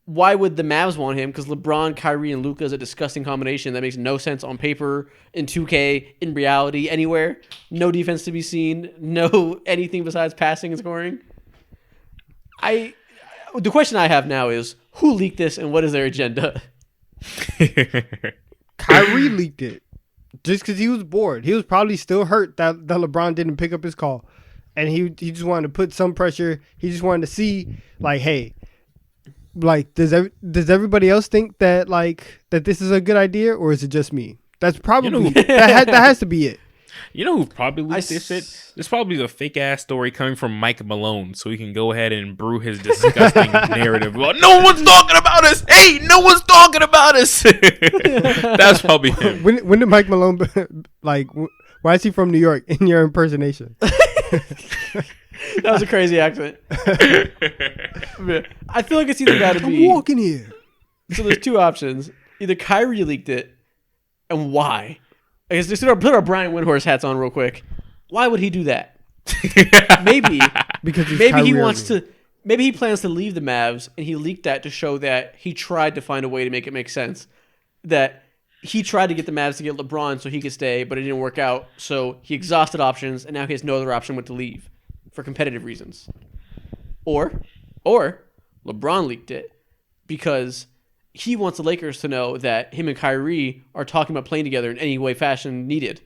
Why would the Mavs want him? Because LeBron, Kyrie, and Luka is a disgusting combination that makes no sense on paper, in 2K, in reality, anywhere. No defense to be seen. No anything besides passing and scoring. The question I have now is, who leaked this and what is their agenda? Kyrie leaked it just because he was bored. He was probably still hurt that LeBron didn't pick up his call. And he just wanted to put some pressure. He just wanted to see, like, hey, like, does everybody else think that this is a good idea, or is it just me? That's probably that has to be it. You know who probably leaked this shit? This probably the fake ass story coming from Mike Malone, so he can go ahead and brew his disgusting narrative. Well, no one's talking about us. Hey, no one's talking about us. That's probably him. When did Mike Malone why is he from New York in your impersonation? That was a crazy accent. I feel like it's either got to be. I'm walking here. So there's two options. Either Kyrie leaked it, and why? I guess just put our Brian Windhorst hats on real quick. Why would he do that? Maybe because he wants to. Maybe he plans to leave the Mavs, and he leaked that to show that he tried to find a way to make it make sense. That he tried to get the Mavs to get LeBron so he could stay, but it didn't work out. So he exhausted options, and now he has no other option but to leave for competitive reasons. Or LeBron leaked it because he wants the Lakers to know that him and Kyrie are talking about playing together in any way, fashion needed.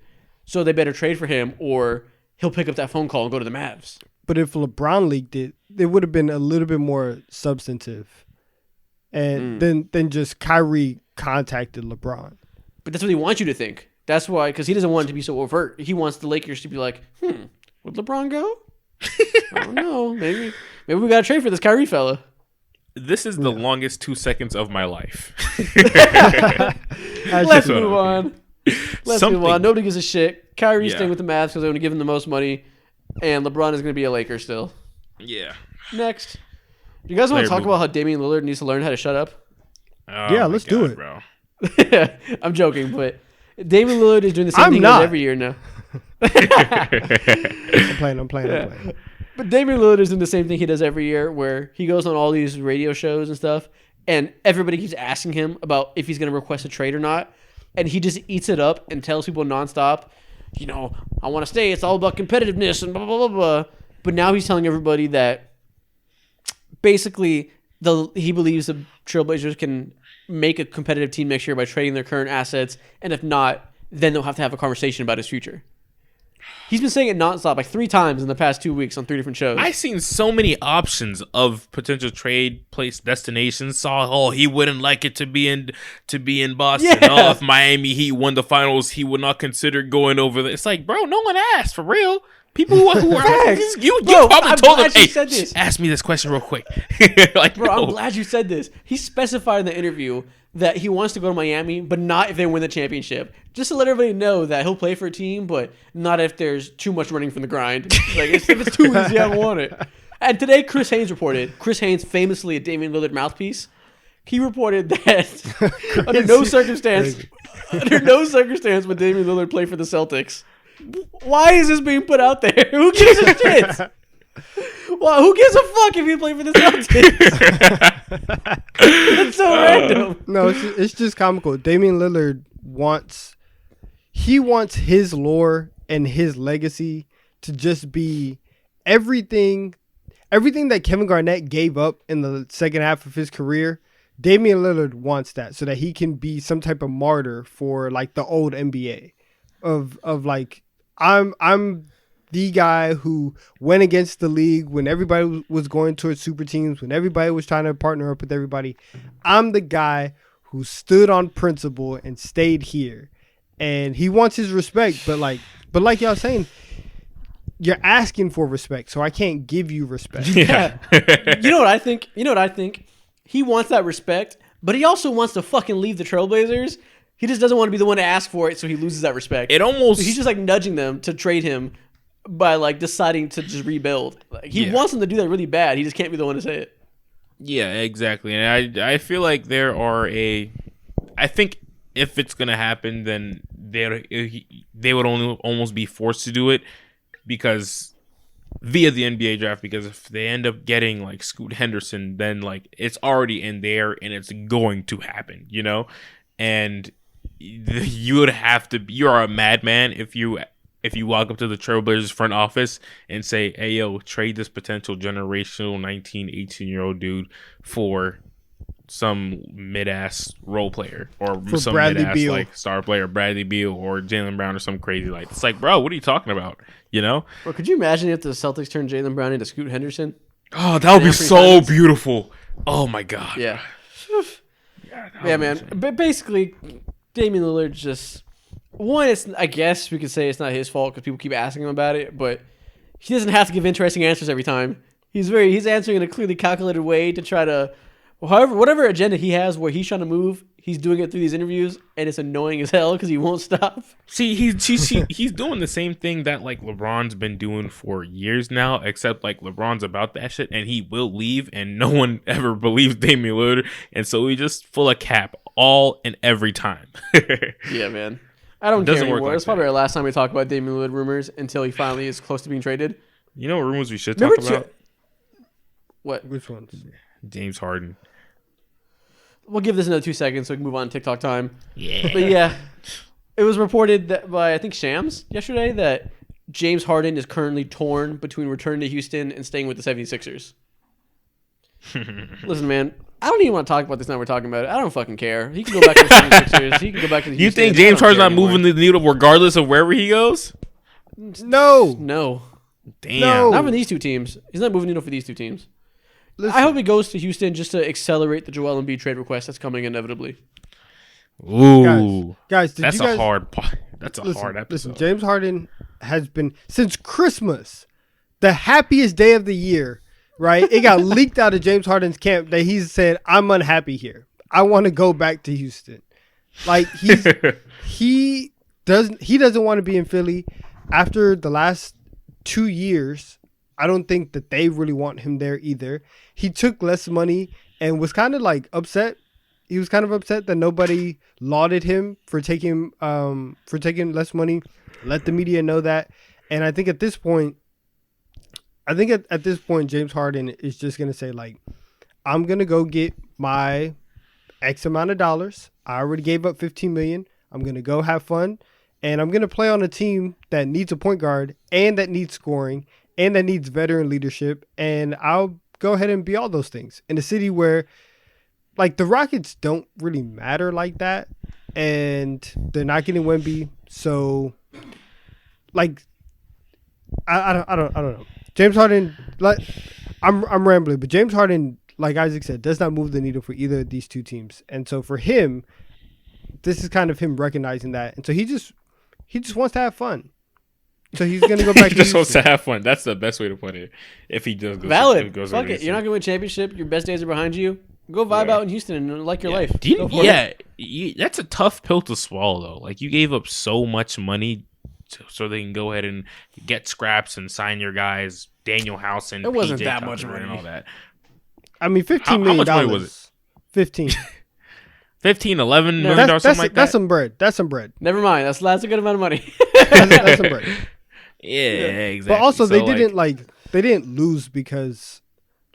So they better trade for him, or he'll pick up that phone call and go to the Mavs. But if LeBron leaked it, it would have been a little bit more substantive. And then just Kyrie contacted LeBron. But that's what he wants you to think. That's why, because he doesn't want it to be so overt. He wants the Lakers to be like, would LeBron go? I don't know. Maybe we got to trade for this Kyrie fella. This is the longest 2 seconds of my life. Let's move on. Nobody gives a shit. Kyrie's staying with the Mavs because they're going to give him the most money. And LeBron is going to be a Laker still. Yeah. Next. Do you guys want to talk about how Damian Lillard needs to learn how to shut up? Yeah, let's do it, bro. I'm joking, but Damian Lillard is doing the same thing he does every year now. I'm playing. But Damian Lillard is doing the same thing he does every year, where he goes on all these radio shows and stuff, and everybody keeps asking him about if he's going to request a trade or not, and he just eats it up and tells people nonstop, I want to stay. It's all about competitiveness and blah, blah, blah, blah. But now he's telling everybody that basically he believes the Trailblazers can make a competitive team next year by trading their current assets, and if not, then they'll have to have a conversation about his future. He's been saying it nonstop, like 3 times in the past 2 weeks on 3 different shows. I've seen so many options of potential trade place destinations. He wouldn't like it to be in Boston. Yeah. If Miami Heat won the finals, he would not consider going over there. It's like, bro, no one asked for real. People who are you probably told them, hey, ask me this question real quick. I'm glad you said this. He specified in the interview that he wants to go to Miami, but not if they win the championship. Just to let everybody know that he'll play for a team, but not if there's too much running from the grind. If it's too easy, I don't want it. And today, Chris Haynes, famously a Damian Lillard mouthpiece, he reported that under no circumstance would Damian Lillard play for the Celtics. Why is this being put out there? Who gives a shit? Well, who gives a fuck if you play for the Celtics? It's so random. No, it's just comical. Damian Lillard wants his lore and his legacy to just be everything that Kevin Garnett gave up in the second half of his career. Damian Lillard wants that so that he can be some type of martyr for the old NBA of I'm the guy who went against the league when everybody was going towards super teams, when everybody was trying to partner up with everybody. I'm the guy who stood on principle and stayed here, and he wants his respect. But like y'all saying, you're asking for respect, so I can't give you respect. Yeah. You know what I think? He wants that respect, but he also wants to fucking leave the Trailblazers. He just doesn't want to be the one to ask for it, so he loses that respect. It almost So he's just like nudging them to trade him by like deciding to just rebuild. Like, he wants them to do that really bad. He just can't be the one to say it. Yeah, exactly. And I feel like I think if it's gonna happen, then they would only almost be forced to do it because via the NBA draft. Because if they end up getting like Scoot Henderson, then like it's already in there and it's going to happen, you know. And you would have to. You are a madman if you walk up to the Trailblazers front office and say, hey, yo, trade this potential generational 19, 18-year-old dude for some mid-ass role player or For some Bradley mid-ass Beal. like star player, Bradley Beal or Jaylen Brown or some crazy like. It's like, bro, what are you talking about? You know? Bro, could you imagine if the Celtics turned Jaylen Brown into Scoot Henderson? Oh, that would be Anthony so Simons? beautiful. Oh, my God. Yeah. God, that Yeah, would be man. insane. But basically, Damian Lillard just... One, I guess we could say it's not his fault because people keep asking him about it, but he doesn't have to give interesting answers every time. He's answering in a clearly calculated way to try to... whatever agenda he has where he's trying to move, he's doing it through these interviews, and it's annoying as hell because he won't stop. See, he's doing the same thing that like LeBron's been doing for years now, except like LeBron's about that shit, and he will leave, and no one ever believes Damian Lillard, and so he's just full of cap all and every time. Yeah, man. I don't Doesn't care work anymore. like It's probably that. our last time we talk about Damian Lillard rumors until he finally is close to being traded. You know what rumors we should Remember talk about? What? Which ones? James Harden. We'll give this another 2 seconds so we can move on to TikTok time. Yeah. But yeah, it was reported that by, I think, Shams yesterday that James Harden is currently torn between returning to Houston and staying with the 76ers. Listen, man, I don't even want to talk about this now we're talking about it. I don't fucking care. He can go back to the 76ers. He can go back to the You Houston. think I James don't Harden's care not anymore. moving the needle regardless of wherever he goes? No. No. Damn. No. Not for these two teams. He's not moving the needle for these two teams. Listen, I hope he goes to Houston just to accelerate the Joel Embiid trade request that's coming inevitably. Ooh. guys, did That's you guys a hard part. That's a listen, hard episode. Listen, James Harden has been since Christmas, the happiest day of the year. Right? It got leaked out of James Harden's camp that he said, "I'm unhappy here. I want to go back to Houston." Like he doesn't want to be in Philly after the last 2 years. I don't think that they really want him there either. He took less money and was kind of like upset. He was kind of upset that nobody lauded him for taking less money. Let the media know that. And I think at this point, James Harden is just going to say, like, I'm going to go get my X amount of dollars. I already gave up $15 million. I'm going to go have fun. And I'm going to play on a team that needs a point guard and that needs scoring and that needs veteran leadership. And I'll go ahead and be all those things in a city where, like, the Rockets don't really matter like that. And they're not getting Wemby. So, like, I don't know. James Harden, like, I'm rambling, but James Harden, like Isaac said, does not move the needle for either of these two teams. And so for him, this is kind of him recognizing that. And so he just wants to have fun. So he's going to go back He to just wants to Houston. have fun. That's the best way to put it. If he does go Valid. goes Fuck over it. to You're not going to win a championship. Your best days are behind you. Go vibe Yeah. out in Houston and like your life. Do you- Go for it. that's a tough pill to swallow, though. Like, you gave up so much money so they can go ahead and get scraps and sign your guys, Daniel House and It wasn't PJ that Tucker much and money. all that. I mean, $15 How million. much money was it? 15. 15, 11 No. million dollars, something like That's that. some bread. That's some bread. Never mind. That's a good amount of money. That's some bread. Yeah, exactly. But also, So, they didn't lose because,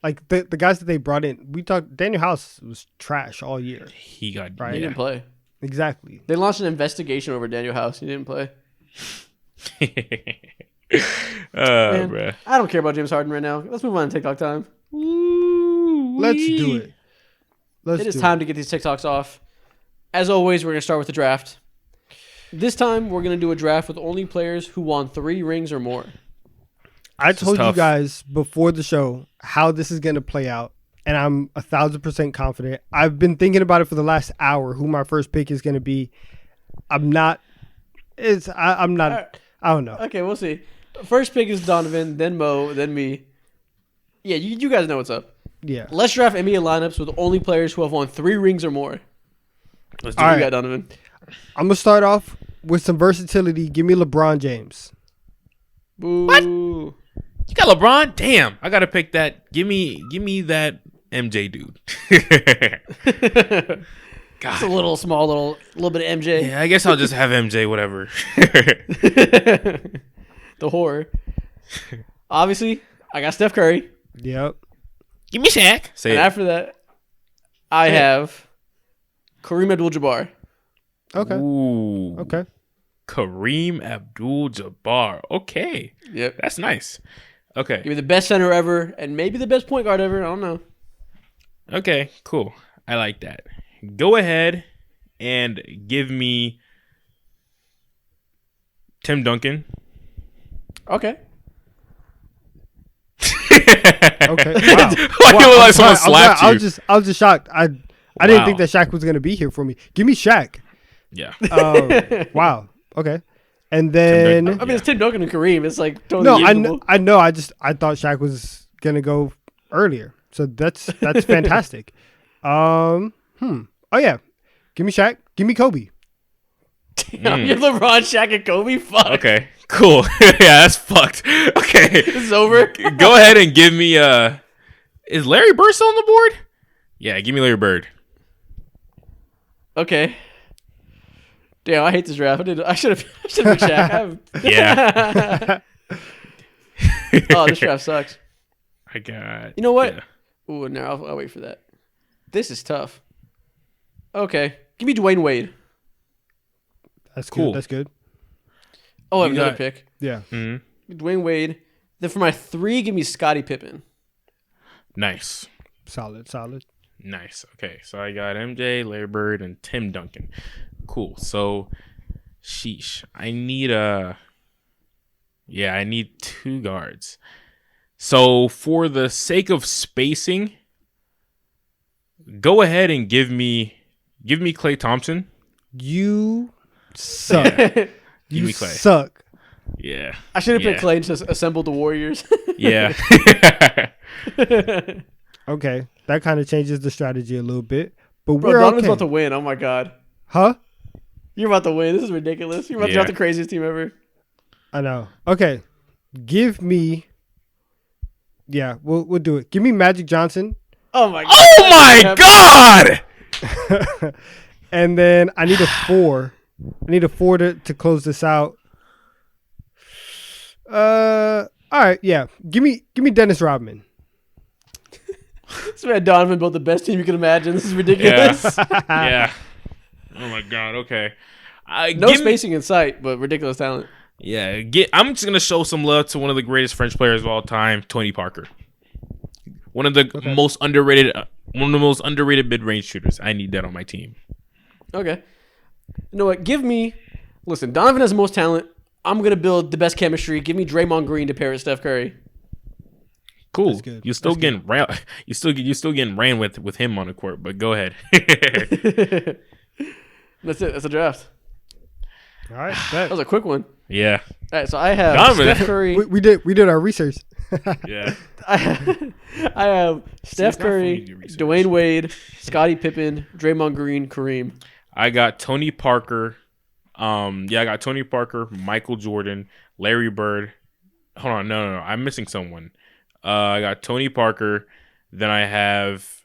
like, the guys that they brought in, we talked, Daniel House was trash all year. he got Right. He didn't play. Exactly. They launched an investigation over Daniel House. He didn't play. Man, bruh. I don't care about James Harden right now. Let's move on to TikTok time. Let's do it. It is time to get these TikToks off. As always, we're going to start with the draft. This time, we're going to do a draft with only players who won 3 rings or more. I This is told you tough. guys before the show how this is going to play out, and I'm 1,000% confident. I've been thinking about it for the last hour. Who my first pick is going to be. I'm not. I'm not. Right. I don't know. Okay, we'll see. First pick is Donovan, then Mo, then me. Yeah, you guys know what's up. Yeah. Let's draft NBA lineups with only players who have won 3 rings or more. Let's do what you got, Donovan. I'm gonna start off with some versatility. Give me LeBron James. Boo. What? You got LeBron? Damn, I gotta pick that. Give me that MJ dude. God. It's a little bit of MJ. Yeah, I guess I'll just have MJ. Whatever. The horror. Obviously, I got Steph Curry. Yep. Give me Shaq. Say And it. after that, I have Kareem Abdul-Jabbar. Okay. Ooh. Okay. Kareem Abdul-Jabbar. Okay. Yep. That's nice. Okay. Give me the best center ever and maybe the best point guard ever. I don't know. Okay, cool. I like that. Go ahead and give me Tim Duncan. Okay. Okay. Wow. Why do you look like someone slapped you? I was just shocked. I didn't think that Shaq was gonna be here for me. Give me Shaq. Yeah. Wow. Okay. And then I mean, it's Tim Duncan and Kareem. It's like totally no, usable. I know. I thought Shaq was gonna go earlier, so that's fantastic. Oh yeah, give me Shaq. Give me Kobe. Damn, you're LeBron, Shaq, and Kobe? Fuck. Okay. Cool. Yeah, that's fucked. Okay. This is over. Go ahead and give me is Larry Bird still on the board? Yeah, give me Larry Bird. Okay. Damn, I hate this draft. I should have picked Shaq. Yeah. Oh, this draft sucks. I got. You know what? Yeah. Ooh, no, I'll wait for that. This is tough. Okay, give me Dwayne Wade. That's Cool. Good. That's good. Oh, I have You another got- pick. Yeah. Mm-hmm. Dwayne Wade. Then for my 3, give me Scottie Pippen. Nice. Solid. Nice. Okay, so I got MJ, Larry Bird, and Tim Duncan. Cool. So, sheesh. I need I need 2 guards. So, for the sake of spacing, go ahead and give me Klay Thompson. You suck. Give You me Klay. suck. Yeah. I should have Yeah. picked Clay and just assembled the Warriors. Yeah. Okay, that kind of changes the strategy a little bit, but Bro, we're Donovan's okay. about to win. Oh my god. Huh? You're about to win. This is ridiculous. You're about to Yeah. draft the craziest team ever. I know. Okay, give me. Yeah, we'll do it. Give me Magic Johnson, Oh my god. Oh my god! and then I need a 4. I need a 4 to close this out. All right, yeah. Give me Dennis Rodman. This man Donovan built the best team you can imagine. This is ridiculous. Yeah. Oh my god. Okay. No spacing in sight, but ridiculous talent. Yeah. I'm just gonna show some love to one of the greatest French players of all time, Tony Parker. One of the most underrated, mid-range shooters. I need that on my team. Okay. You know what? Listen, Donovan has the most talent. I'm going to build the best chemistry. Give me Draymond Green to pair with Steph Curry. Cool. That's good. You still getting you still getting ran with him on the court, but go ahead. That's it. That's a draft. All right, That was a quick one. Yeah. All right, so I have Donovan. Steph Curry. we did our research. Yeah. I have Steph it's not for me Curry, to do research. Dwayne Wade, Scottie Pippen, Draymond Green, Kareem. I got Tony Parker. I got Tony Parker, Michael Jordan, Larry Bird. Hold on, no. I'm missing someone. I got Tony Parker. Then I have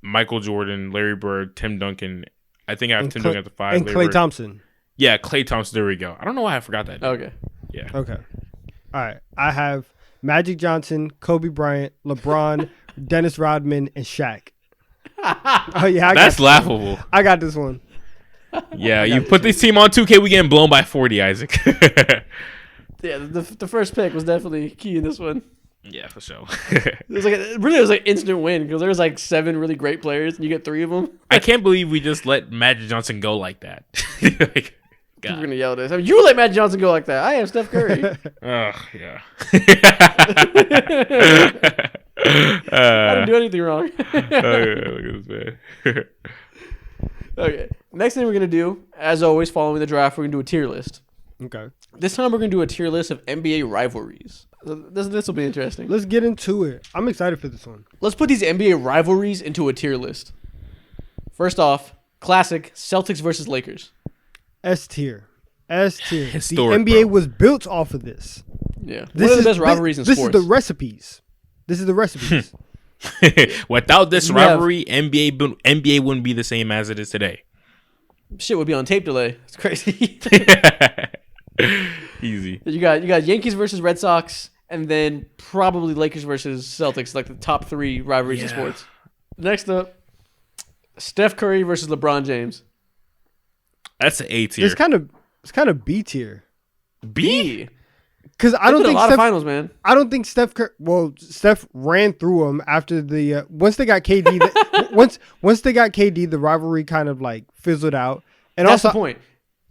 Michael Jordan, Larry Bird, Tim Duncan. I think I have Tim Duncan at the 5. And Larry Klay Bird. Thompson. Yeah, Klay Thompson. There we go. I don't know why I forgot that. Okay. Yeah. Okay. All right. I have Magic Johnson, Kobe Bryant, LeBron, Dennis Rodman, and Shaq. Oh yeah, That's laughable. I got this one. Yeah, you put this team on 2K, we getting blown by 40, Isaac. Yeah, the first pick was definitely key in this one. Yeah, for sure. It was like instant win because there was like 7 really great players and you get 3 of them. I can't believe we just let Magic Johnson go like that. Like, We're God. gonna yell at us. I mean, you let Matt Johnson go like that. I have Steph Curry. Ugh, yeah. I didn't do anything wrong. Oh, yeah, look at this man. Okay. Next thing we're gonna do, as always, following the draft, we're gonna do a tier list. Okay. This time we're gonna do a tier list of NBA rivalries. This will be interesting. Let's get into it. I'm excited for this one. Let's put these NBA rivalries into a tier list. First off, classic Celtics versus Lakers. S tier. S tier. The Historic, NBA bro. was built off of this. Yeah, This one of the is- best rivalries in this sports. is the recipes. This is the recipes. Without this You rivalry, NBA wouldn't be the same as it is today. Shit would be on tape delay. It's crazy. Easy. You got Yankees versus Red Sox, and then probably Lakers versus Celtics, like the top three rivalries in Yeah. sports. Next up, Steph Curry versus LeBron James. That's an A tier. it's kind of B tier. B. Because I don't They did think a lot of Steph. finals, man. I don't think Steph. Well, Steph ran through him after the once they got KD. Once they got KD, the rivalry kind of like fizzled out. And That's also, the point.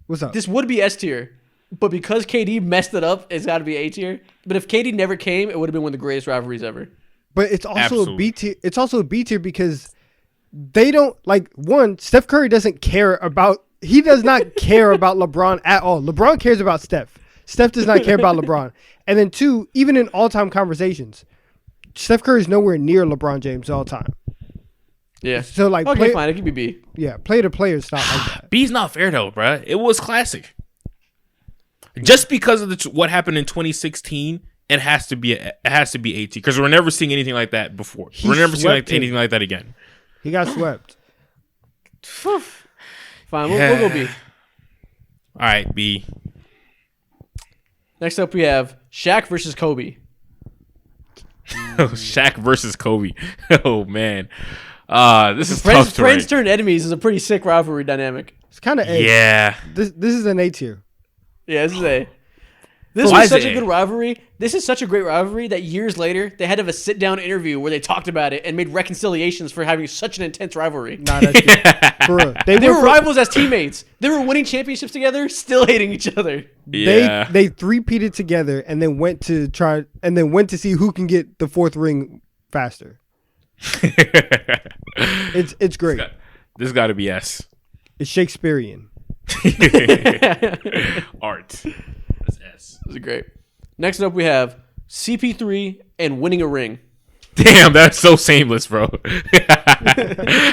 what's up? This would be S tier, but because KD messed it up, it's got to be A tier. But if KD never came, it would have been one of the greatest rivalries ever. But it's also a Absolutely. B tier. It's also a B tier because they don't like one. Steph Curry doesn't care about. He does not care about LeBron at all. LeBron cares about Steph. Steph does not care about LeBron. And then two, even in all-time conversations, Steph Curry is nowhere near LeBron James all time. Yeah. So like, Okay, fine. It could be B. yeah, player to player is not like that. B's not fair though, bruh. It was classic. Just because of what happened in 2016, it has to be A tier because we're never seeing anything like that before. He We're never seeing swept him. anything like that again. He got swept. Fine, we'll go B. All right, B. Next up, we have Shaq versus Kobe. Shaq versus Kobe. Oh man, this is Friends, tough to friends rank. turned enemies is a pretty sick rivalry dynamic. It's kind of A. Yeah, This is an A tier. Yeah, this is A. This Why was is such it a A? good rivalry. This is such a great rivalry that years later they had to have a sit-down interview where they talked about it and made reconciliations for having such an intense rivalry. Nah, that's good. For real. They were rivals as teammates. They were winning championships together, still hating each other. yeah. They three-peated together and then went to see who can get the fourth ring faster. It's great. This got to be S. It's Shakespearean. Art. That's S. This is great. Next up, we have CP3 and winning a ring. Damn, that's so shameless, bro.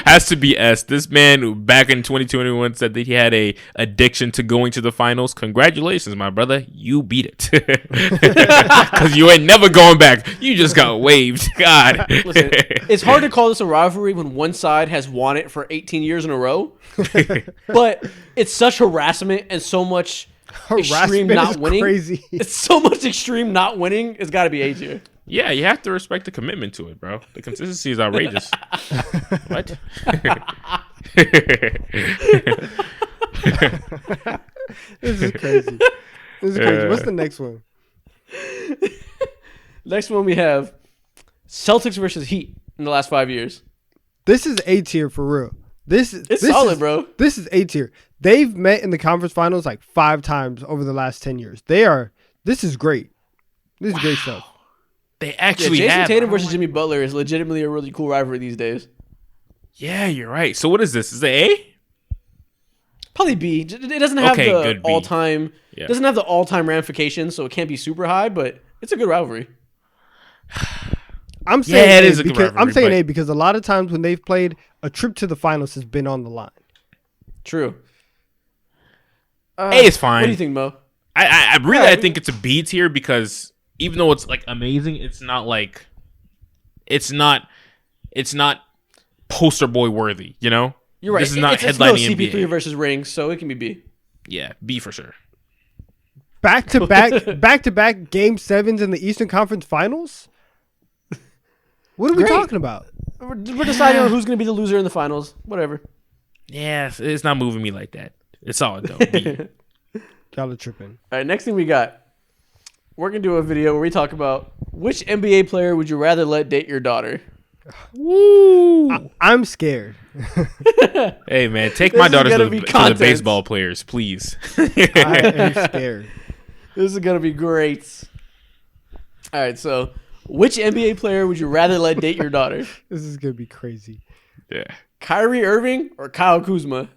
Has to be S. This man back in 2021 said that he had a addiction to going to the finals. Congratulations, my brother. You beat it. Because you ain't never going back. You just got waived. God. Listen, it's hard to call this a rivalry when one side has won it for 18 years in a row. But it's such harassment and so much extreme Harassment not is winning. crazy. It's so much extreme not winning. It's got to be A tier. Yeah, you have to respect the commitment to it, bro. The consistency is outrageous. What? This is crazy. What's the next one? Next one we have Celtics versus Heat in the last 5 years. This is A tier for real. This solid, is, bro. This is A tier. They've met in the conference finals like 5 times over the last 10 years. This is great. This is great stuff. They Yeah, actually Jason have. Tatum versus Jimmy Butler is legitimately a really cool rivalry these days. Yeah, you're right. So what is this? Is it A? Probably B. It doesn't have Okay, the good B. all-time. Yeah. It doesn't have the all-time ramifications, so it can't be super high. But it's a good rivalry. I'm saying Yeah, it A is a good because rivalry, I'm saying but- A because a lot of times when they've played, a trip to the finals has been on the line. True. A is fine. What do you think, Mo? I really Yeah, I think it's a B tier because even though it's like amazing, it's not poster boy worthy, you know? You're right. This is not it's no headlining CP3 NBA. versus rings, so it can be B. Yeah, B for sure. Back to back game 7s in the Eastern Conference Finals? What are we Great. talking about? We're deciding on who's going to be the loser in the finals. Whatever. Yeah, it's not moving me like that. It's solid though. B. Y'all are tripping. All right, next thing we got. We're going to do a video where we talk about which NBA player would you rather let date your daughter? Woo! I'm scared. Hey man, take This my is daughter gonna to be the content. baseball players, please. I am scared. This is going to be great. All right, so Which NBA player would you rather let date your daughter? This is gonna be crazy. Yeah. Kyrie Irving or Kyle Kuzma?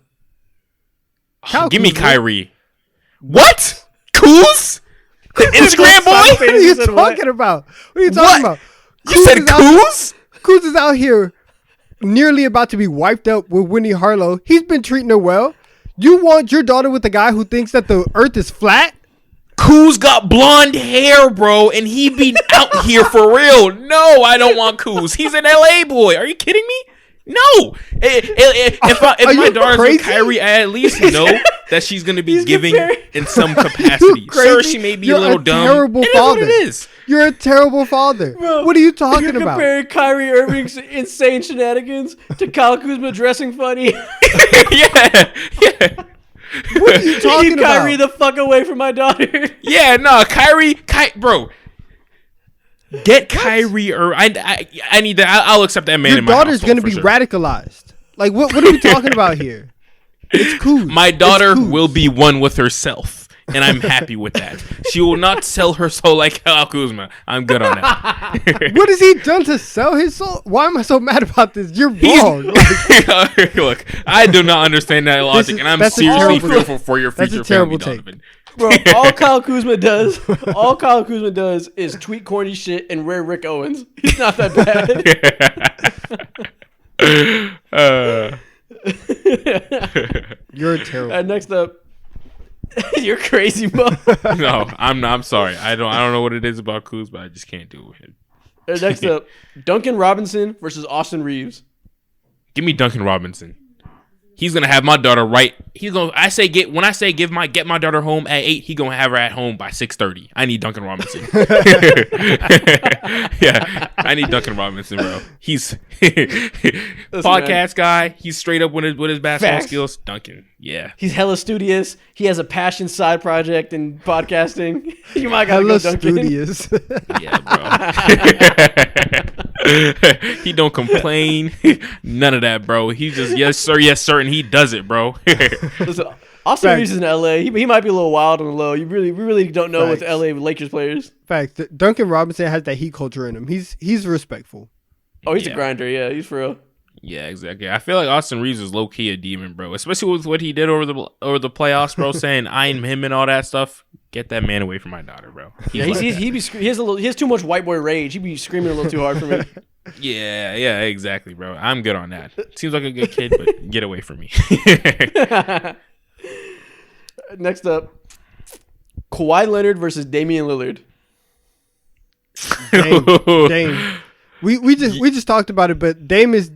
Give me Kyrie. What? Kuz? The Instagram boy? What are you talking about? What are you talking about? You said Kuz? Kuz is out here nearly about to be wiped out with Winnie Harlow. He's been treating her well. You want your daughter with a guy who thinks that the earth is flat? Kuz got blonde hair, bro, and he be out here for real. No, I don't want Kuz. He's an LA boy. Are you kidding me? No. If my daughter's with Kyrie, I at least know that she's going to be giving in some capacity. Sure, she may be a little dumb. Terrible it father. Is what it is. You're a terrible father. Bro, what are you talking about? You're comparing Kyrie Irving's insane shenanigans to Kyle Kuzma dressing funny. Yeah. What are you talking Keep about? Kyrie the fuck away from my daughter. Yeah, no, Kyrie, bro. Get Kyrie or I need that. I'll accept that man. Your in my daughter's household gonna be sure. radicalized. Like what are we talking about here? It's cool. My daughter will be one with herself, and I'm happy with that. She will not sell her soul like Kyle Kuzma. I'm good on that. What has he done to sell his soul? Why am I so mad about this? You're wrong. Look, I do not understand that logic, and I'm seriously fearful for your future family, Donovan. Bro, all Kyle Kuzma does is tweet corny shit and rare Rick Owens. He's not that bad. You're terrible. Next up, you're crazy, Mo. No, I'm not. I'm sorry. I don't know what it is about Kuzma. I just can't do it. Next up, Duncan Robinson versus Austin Reeves. Give me Duncan Robinson. He's gonna have my daughter right. He's gonna. Get my daughter home at 8. He gonna have her at home by 6:30. I need Duncan Robinson. Yeah, I need Duncan Robinson, bro. He's podcast guy. He's straight up with his basketball skills. Duncan, yeah. He's hella studious. He has a passion side project in podcasting. You might gotta hella go Duncan. studious. Yeah, bro. He don't complain. None of that, bro. He just yes sir, and he does it, bro. Listen, Austin Reeves is in LA. He might be a little wild on the low. We really don't know with LA Lakers players. Fact, Duncan Robinson has that heat culture in him. He's respectful. Oh, he's a grinder. Yeah, he's for real. Yeah, exactly. I feel like Austin Reeves is low key a demon, bro. Especially with what he did over the playoffs, bro. Saying I'm him and all that stuff. Get that man away from my daughter, bro. He has too much white boy rage. He be screaming a little too hard for me. Yeah, exactly, bro. I'm good on that. Seems like a good kid, but get away from me. Next up, Kawhi Leonard versus Damian Lillard. Dame. We just talked about it, but Dame's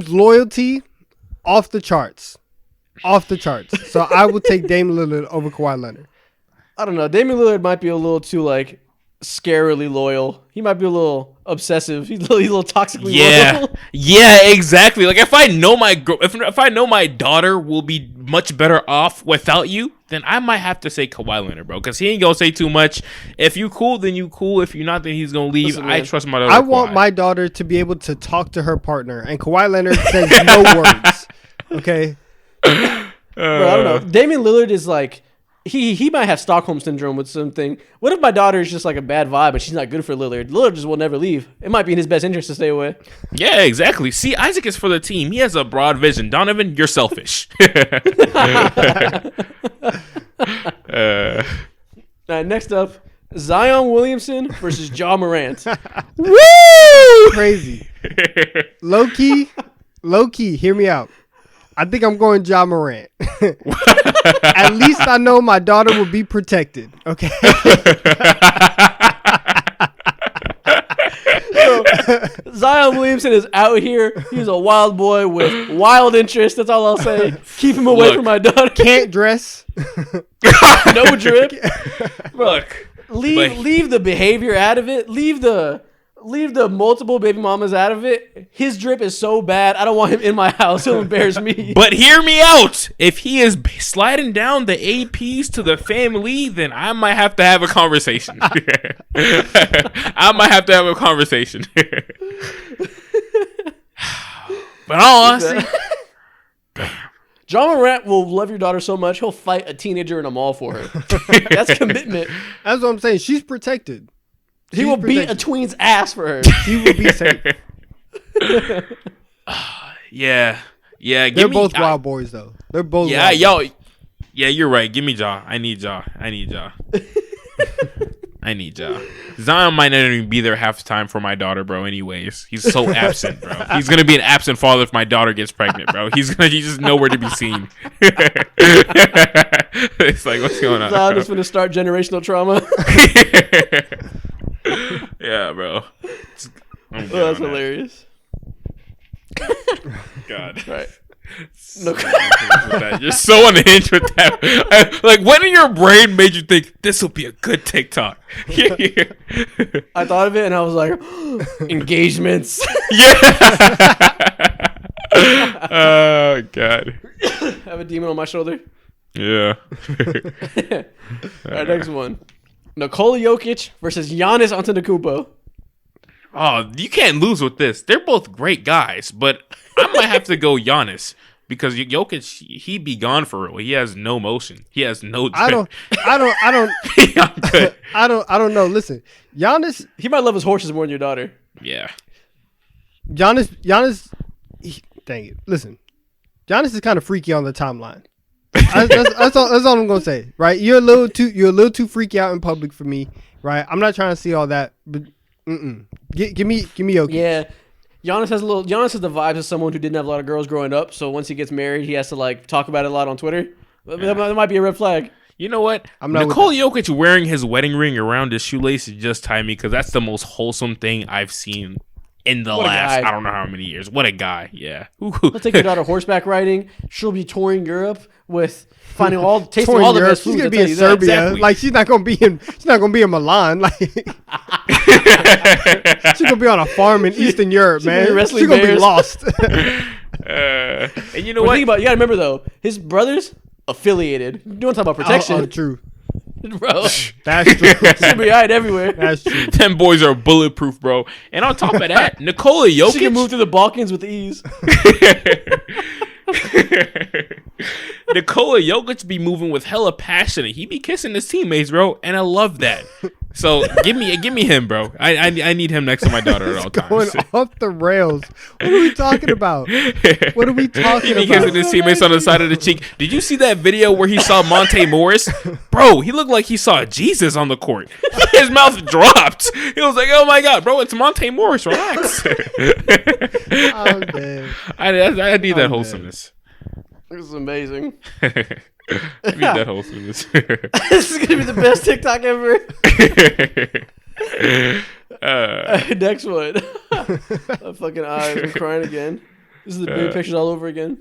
loyalty off the charts. So I will take Dame Lillard over Kawhi Leonard. I don't know. Damian Lillard might be a little too scarily loyal. He might be a little obsessive. He's a little toxically loyal. Yeah, exactly. Like if I know my daughter will be much better off without you, then I might have to say Kawhi Leonard, bro, because he ain't gonna say too much. If you cool, then you cool. If you're not, then he's gonna leave. Listen, I trust my daughter. I want my daughter to be able to talk to her partner, and Kawhi Leonard says no words. Okay. Bro, I don't know. Damian Lillard is like. He might have Stockholm syndrome with something. What if my daughter is just like a bad vibe and she's not good for Lillard? Lillard just will never leave. It might be in his best interest to stay away. Yeah, exactly. See, Isaac is for the team. He has a broad vision. Donovan, you're selfish. Next up, Zion Williamson versus Ja Morant. Woo! Crazy. Low key, hear me out. I think I'm going Ja Morant. At least I know my daughter will be protected. Okay. Zion Williamson is out here. He's a wild boy with wild interests. That's all I'll say. Keep him away from my daughter. Can't dress. No drip. Look, leave the behavior out of it. Leave the multiple baby mamas out of it. His drip is so bad. I don't want him in my house. He'll embarrass me. But hear me out. If he is sliding down the APs to the family, then I might have to have a conversation. I might have to have a conversation. But all honesty, Ja Morant will love your daughter so much, he'll fight a teenager in a mall for her. That's commitment. That's what I'm saying. She's protected. He will beat a tween's ass for her. He will be safe. Yeah. They're both wild boys, though. They're both. Yeah, yo. Yeah, you're right. Give me Ja. I need Ja. I need Ja. Zion might not even be there half the time for my daughter, bro. Anyways, he's so absent, bro. He's gonna be an absent father if my daughter gets pregnant, bro. He's just nowhere to be seen. It's like, what's going on? Zion is gonna start generational trauma. Yeah, bro. That's hilarious. God. Right. No. You're so unhinged with that. Like, when in your brain made you think this will be a good TikTok? I thought of it and I was like, engagements. Yeah. Oh God. I have a demon on my shoulder. Yeah. All right, next one. Nikola Jokic versus Giannis Antetokounmpo. Oh, you can't lose with this. They're both great guys, but I might have to go Giannis because Jokic, he be gone for real. He has no motion. He has no drip. I don't know. Listen, Giannis. He might love his horses more than your daughter. Yeah. Giannis. Dang it. Listen, Giannis is kind of freaky on the timeline. That's all I'm gonna say. Right? You're a little too freaky out in public for me. Right? I'm not trying to see all that, but. Give me Jokic. Yeah, Giannis has the vibes of someone who didn't have a lot of girls growing up. So once he gets married, he has to like talk about it a lot on Twitter. That might be a red flag. You know what? Nikola Jokic wearing his wedding ring around his shoelace is just timing because that's the most wholesome thing I've seen in the last I don't know how many years. What a guy! Yeah. He'll take your daughter horseback riding. She'll be touring Europe with tasting all the best food. She's gonna be in Serbia. Exactly. Like she's not gonna be in Milan. Like she's gonna be on a farm in Eastern Europe, man. She's gonna be lost. And you know what? You gotta remember though, his brothers affiliated. You don't talk about protection. True. Bro, that's true. She'll be eyed everywhere. That's true. Them boys are bulletproof, bro. And on top of that, Nikola Jokic, she can move through the Balkans with ease. Nikola Jokic be moving with hella passion. He be kissing his teammates, bro, and I love that. So give me him, bro. I need him next to my daughter at all times. Going off the rails. What are we talking about? He be kissing his teammates on the side of the cheek. Did you see that video where he saw Monte Morris? Bro, he looked like he saw Jesus on the court. His mouth dropped. He was like, "Oh my God, bro, it's Monte Morris. Relax." I'm dead. I need that wholesomeness. This is amazing. I need that wholesomeness. This is gonna be the best TikTok ever. Next one. My fucking eyes. I'm crying again. This is the baby pictures all over again.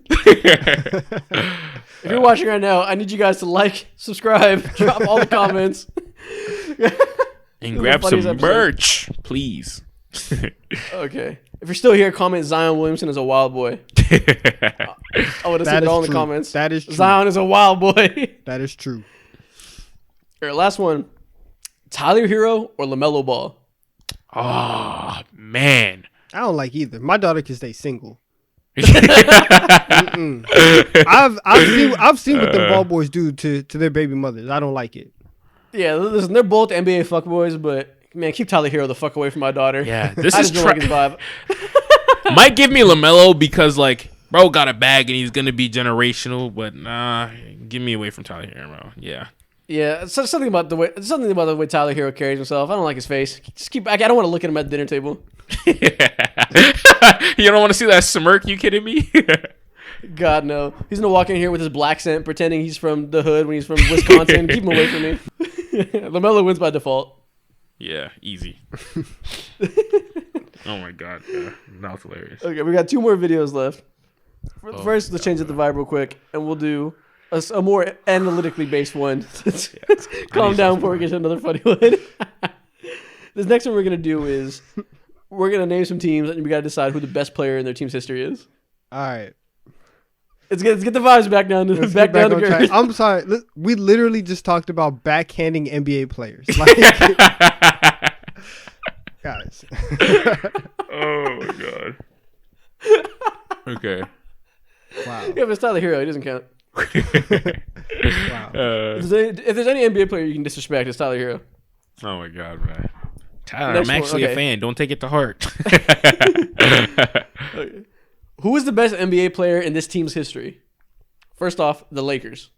If you're watching right now, I need you guys to like, subscribe, drop all the comments, and grab some merch, please. Okay. If you're still here, comment Zion Williamson is a wild boy. I would have said it all in the comments. That is true. Zion is a wild boy. That is true. All right, last one. Tyler Hero or LaMelo Ball? Oh, man. I don't like either. My daughter can stay single. I've seen what the ball boys do to their baby mothers. I don't like it. Yeah, listen, they're both NBA fuckboys, but man, keep Tyler Hero the fuck away from my daughter. Yeah, this I is just don't like his vibe. Might give me LaMelo because like bro got a bag and he's gonna be generational, but nah, give me away from Tyler Hero, bro. Yeah. Yeah, so something about the way Tyler Hero carries himself. I don't like his face. I don't want to look at him at the dinner table. You don't want to see that smirk? You kidding me? God no. He's gonna walk in here with his black scent, pretending he's from the hood when he's from Wisconsin. Keep him away from me. LaMelo wins by default. Yeah, easy. Oh my God, yeah. That was hilarious. Okay, we got 2 more videos left. First, let's change up the vibe real quick, and we'll do a more analytically based one. Calm down before we get to another funny one. This next one we're gonna do is we're gonna name some teams, and we gotta decide who the best player in their team's history is. All right. Let's get the vibes back down to the girth. I'm sorry. We literally just talked about backhanding NBA players. Like, guys. Oh my God. Okay. Wow. Yeah, but it's Tyler Hero. He doesn't count. Wow. If there's any NBA player you can disrespect, it's Tyler Hero. Oh my God, man. Tyler, Next I'm actually one, a fan. Don't take it to heart. Okay. Who is the best NBA player in this team's history? First off, the Lakers.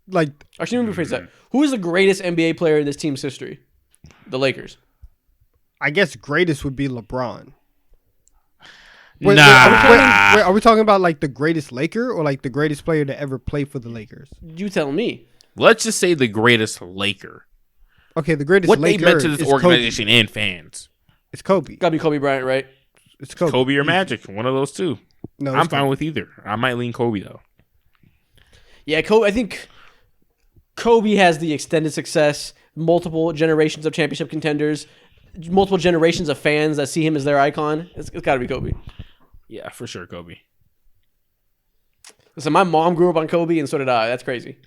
Like, Actually, let me rephrase that. Who is the greatest NBA player in this team's history? The Lakers. I guess greatest would be LeBron. Nah. Are we talking about like the greatest Laker or like the greatest player to ever play for the Lakers? You tell me. Let's just say the greatest Laker. Okay, the greatest What Laker they meant to this is organization and fans. It's Kobe. Gotta be Kobe Bryant, right? It's Kobe. Kobe or Magic, one of those two. No, I'm it's fine Kobe. with either. I might lean Kobe though. Yeah, Kobe. I think Kobe has the extended success, multiple generations of championship contenders, multiple generations of fans that see him as their icon. It's got to be Kobe. Yeah, for sure, Kobe. Listen, my mom grew up on Kobe, and so did I. That's crazy.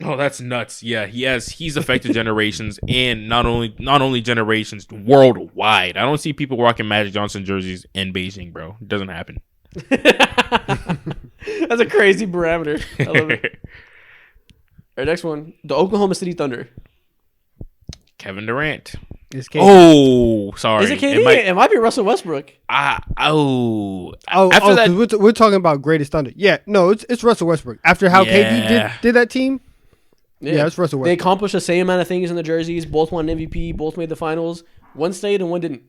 Oh, that's nuts. Yeah, he's affected generations, and not only generations, worldwide. I don't see people rocking Magic Johnson jerseys in Beijing, bro. It doesn't happen. That's a crazy parameter. I love it. All right, next one. The Oklahoma City Thunder. Kevin Durant. It's KD. Oh, sorry. Is it KD? It might be Russell Westbrook. After We're talking about greatest Thunder. Yeah, no, it's Russell Westbrook. After how KD did that team, yeah, it's Russell They Westbrook. accomplished the same amount of things in the jerseys. Both won MVP. Both made the finals. One stayed and one didn't.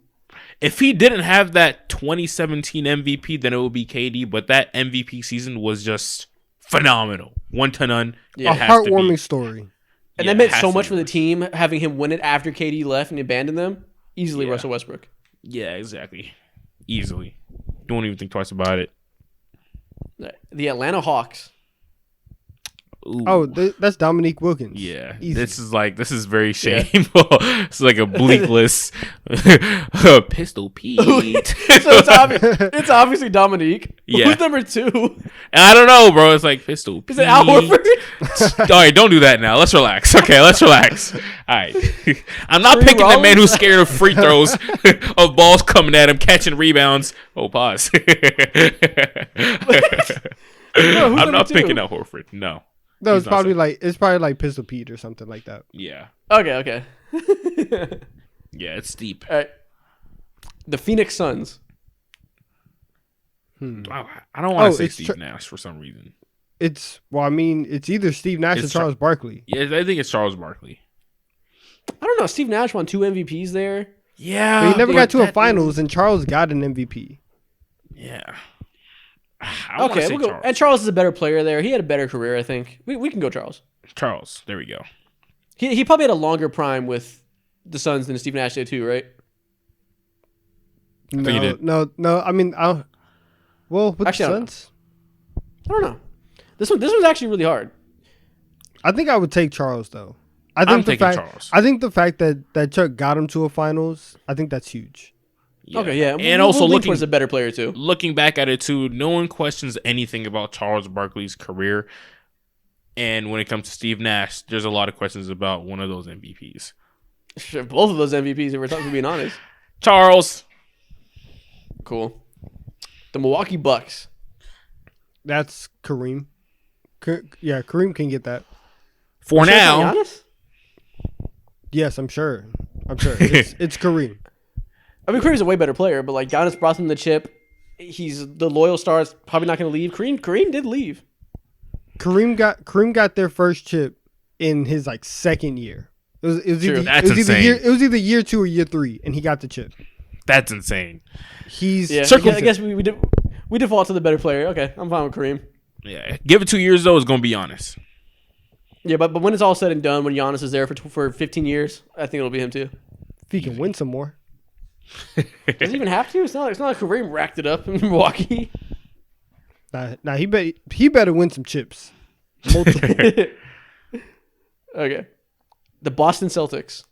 if he didn't have that 2017 MVP, then it would be KD. But that MVP season was just phenomenal, 1-0. Yeah, A heartwarming story. And that meant so much for the team, having him win it after KD left and abandoned them. Easily Russell Westbrook. Yeah, exactly. Easily. Don't even think twice about it. The Atlanta Hawks. Ooh. Oh, that's Dominique Wilkins. Yeah, Easy. this is very shameful. It's like a bleakless Pistol Pete. So it's obviously Dominique. Yeah. Who's number 2? And I don't know, bro. It's like Pistol Pete. Is it Al Horford? All right, don't do that now. Let's relax. Okay, let's relax. All right. I'm not Tree picking the man Rollins? who's scared of free throws, of balls coming at him, catching rebounds. Oh, pause. No, who's I'm number not 2? picking up Horford. No. No, He's it's not probably like Pistol Pete or something like that. Yeah. Okay. Yeah, it's deep. All right. The Phoenix Suns. Wow, I don't want to say it's Steve Nash for some reason. It's either Steve Nash or Charles Barkley. Yeah, I think it's Charles Barkley. I don't know. Steve Nash won 2 MVPs there. Yeah. But he never but got to a that- finals, and Charles got an MVP. Yeah. I wanna Okay, say we'll go. Charles. And Charles is a better player there. He had a better career, I think. We can go Charles. Charles. There we go. He probably had a longer prime with the Suns than Steve Nash did too, right? think he did. No. I mean, with Actually, I the don't know. Suns, I don't know. This one's actually really hard. I think I would take Charles though. I'm taking Charles. I think the fact that Chuck got him to a finals, I think that's huge. Yeah. Okay, yeah. And also lean looking towards a better player too. looking back at it too, no one questions anything about Charles Barkley's career. And when it comes to Steve Nash, there's a lot of questions about one of those MVPs. Sure, both of those MVPs, if we're talking, being honest. Charles. Cool. The Milwaukee Bucks. That's Kareem. Kareem can get that. For Sure it's not now. Giannis? Yes, I'm sure. It's Kareem. I mean, Kareem's a way better player, but like Giannis brought him the chip. He's the loyal star. Is probably not going to leave. Kareem did leave. Kareem got their first chip in his like second year. It was True. either That's insane. it was either year 2 or year 3, and he got the chip. That's insane. He's Yeah, I guess we default to the better player. Okay, I'm fine with Kareem. Yeah. Give it 2 years though, it's gonna be honest. Yeah, but when it's all said and done, when Giannis is there for 15 years, I think it'll be him too. if he can win some more. Does he even have to? It's not like Kareem racked it up in Milwaukee. Nah, he better win some chips. Multiple. Okay. The Boston Celtics.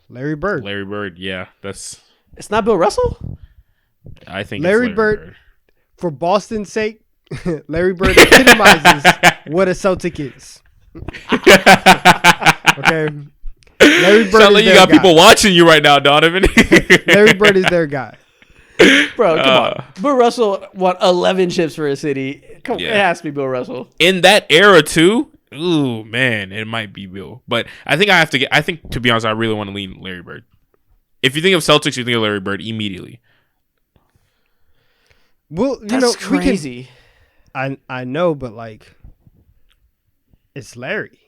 Larry Bird. Larry Bird, yeah. That's It's not Bill Russell? I think Larry it's Bird. For Boston's sake, Larry Bird epitomizes what a Celtic is. Okay. Larry Bird Sound like is you their got guy. people watching you right now, Donovan. Larry Bird is their guy. Bro, come on. Bill Russell won 11 chips for his city. Come on, Yeah. it has to be Bill Russell. In that era too, Ooh, man, it might be Bill. But I think to be honest, I really want to lean Larry Bird. If you think of Celtics, you think of Larry Bird immediately. Well, That's crazy. I know, but like, it's Larry.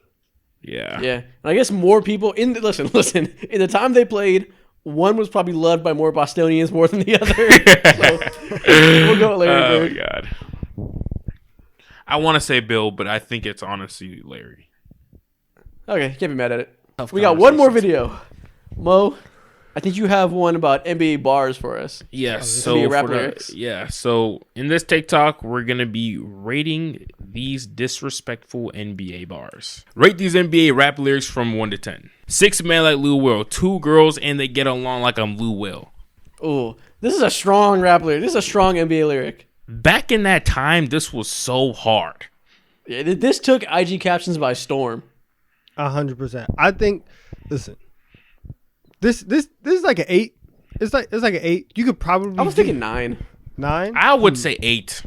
Yeah. Yeah. And I guess more people listen. In the time they played, one was probably loved by more Bostonians more than the other. So we'll go with Larry Bird. Oh God. I want to say Bill, but I think it's honestly Larry. Okay, can't be mad at it. We got one more video. Mo, I think you have one about NBA bars for us. Yes. NBA rap lyrics. So in this TikTok, we're gonna be rating these disrespectful NBA bars. Rate these NBA rap lyrics from 1 to 10. 6 men like Lou Will, 2 girls and they get along like I'm Lou Will. Ooh, this is a strong rap lyric. This is a strong NBA lyric. Back in that time, this was so hard. Yeah, this took IG captions by storm. 100%. I think. Listen, this is like an 8. It's like an 8. You could probably. I was thinking 9. 9. I would say 8.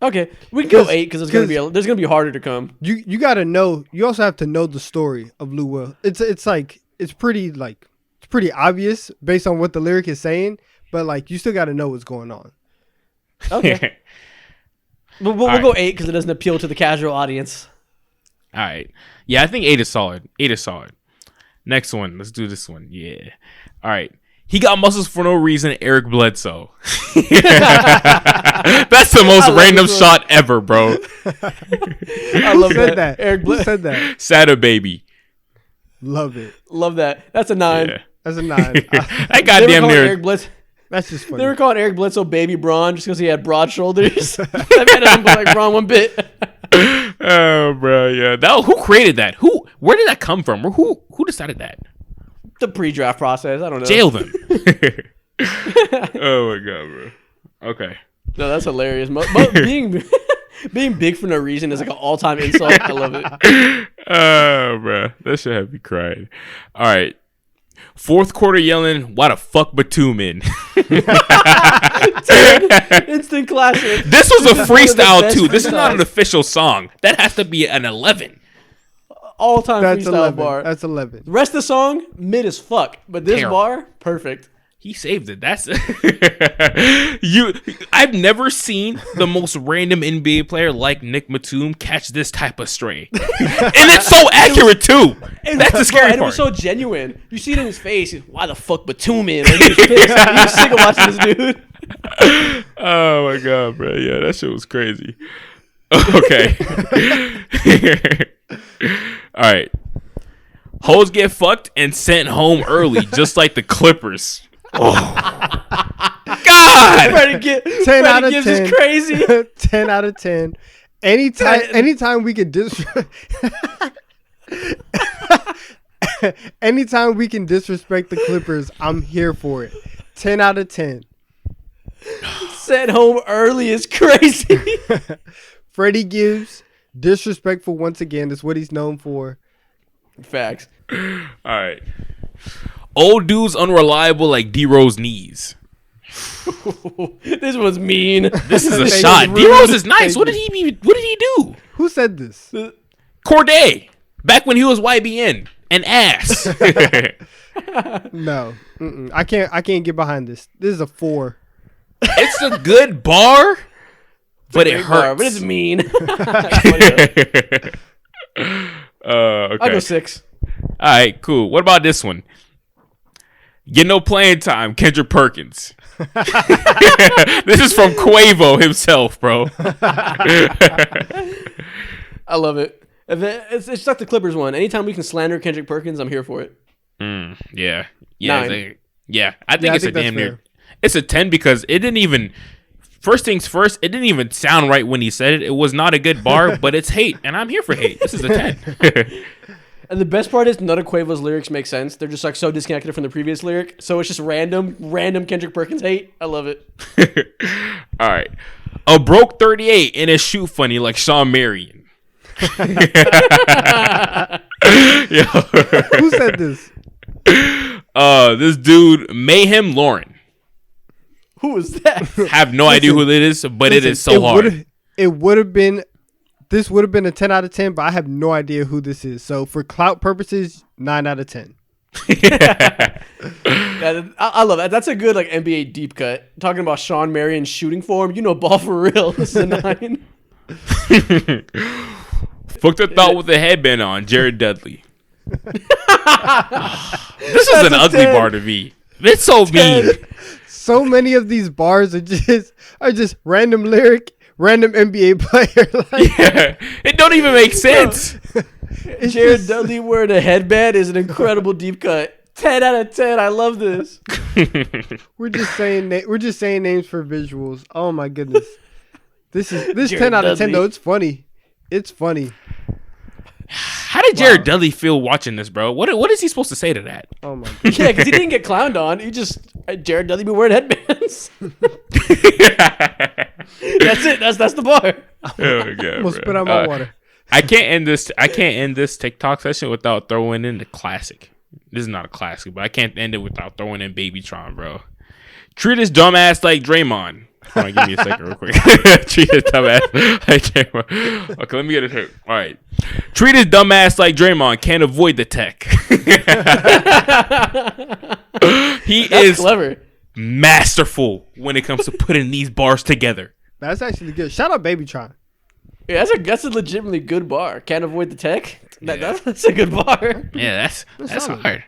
Okay, we can go 8 because there's gonna be harder to come. You got to know. You also have to know the story of Lou Will. It's pretty obvious based on what the lyric is saying, but like you still got to know what's going on. Okay. We'll go 8 because it doesn't appeal to the casual audience. All right. Yeah, I think 8 is solid. 8 is solid. Next one. Let's do this one. Yeah. All right. He got muscles for no reason. Eric Bledsoe. That's the most random shot ever, bro. I love that. Eric Who said that? Sada Baby. Love it. Love that. That's a 9. Yeah. That's a 9. That goddamn near. That's just funny. They were calling Eric Bledsoe Baby Braun just because he had broad shoulders. That man doesn't look like Braun one bit. Oh, bro, yeah. Who created that? Where did that come from? Or who decided that? The pre-draft process. I don't know. Jail them. Oh my god, bro. Okay. No, that's hilarious. But being big for no reason is like an all-time insult. I love it. Oh, bro, that should have me crying. All right. Fourth quarter yelling, "Why the fuck Batum in?" Instant classic. This was a freestyle too. This is not an official song. That has to be an 11. All-time That's freestyle 11. bar. That's 11. The rest of the song, mid as fuck. But this Terrible. bar, perfect. He saved it. That's I've never seen the most random NBA player like Nick Batum catch this type of stray, and it's so accurate too. That's the scary And it was part. so genuine. You see it in his face. Why the fuck Batum in? Like, he was pissed. He was sick of watching this dude. Oh my god, bro! Yeah, that shit was crazy. Okay. All right. Hoes get fucked and sent home early, just like the Clippers. Oh. God! Freddie 10 out of Gibbs 10. is crazy. 10 out of 10. Anytime we can anytime we can disrespect the Clippers, I'm here for it. 10 out of 10. Sent home early is crazy. Freddie Gibbs, disrespectful once again. That's what he's known for. Facts. All right. Old dude's unreliable like D-Rose knees. This was mean. This is a Thank shot. you. D-Rose is nice. What did he do? Who said this? Corday. Back when he was YBN. An ass. No. I can't get behind this. This is a 4. It's a good bar, but it hurts. But it's mean. Okay. I'll go 6. All right, cool. What about this one? Get no playing time, Kendrick Perkins. This is from Quavo himself, bro. I love it. It's like the Clippers one. Anytime we can slander Kendrick Perkins, I'm here for it. Yeah. 9. I think it's a damn near. It's a 10 because it didn't even. First things first, it didn't even sound right when he said it. It was not a good bar, but it's hate, and I'm here for hate. This is a 10. And the best part is none of Quavo's lyrics make sense. They're just like so disconnected from the previous lyric. So it's just random Kendrick Perkins hate. I love it. All right. A broke 38 and a shoe funny like Sean Marion. Yo. Who said this? This dude, Mayhem Lauren. Who was that? Have no idea who it is, but it is so hard. It would have been this would have been a 10 out of 10, but I have no idea who this is. So for clout purposes, 9 out of 10. Yeah, I love that. That's a good like NBA deep cut. Talking about Sean Marion's shooting form, ball for real. This is a 9. Fucked the thought with the headband on, Jared Dudley. This is an ugly 10. bar to me. It's so mean. So many of these bars are just random lyric, random NBA player. Like, Yeah, it don't even make sense. Jared Dudley wearing a headband is an incredible deep cut. 10 out of 10. I love this. we're just saying names for visuals. Oh my goodness. This Jared 10 out of 10 Dudley. though. It's funny. It's funny. How did Jared Dudley feel watching this, bro? What is he supposed to say to that? Oh my goodness. Yeah, because he didn't get clowned on. He just Jared Dudley be wearing headbands. That's it. That's the bar. Oh my God, Almost bro. spit out my water. I can't end this TikTok session without throwing in the classic. This is not a classic, but I can't end it without throwing in Babytron, bro. Treat his dumbass like Draymond. Hold on, give me a second real quick. Treat his dumbass like Draymond. Okay, let me get it here. All right. Treat his dumbass like Draymond. Can't avoid the tech. He That's is clever. masterful when it comes to putting these bars together. That's actually good. Shout out Babytron. Yeah, that's a legitimately good bar. Can't avoid the tech. That's a good bar. Yeah, that's solid. hard.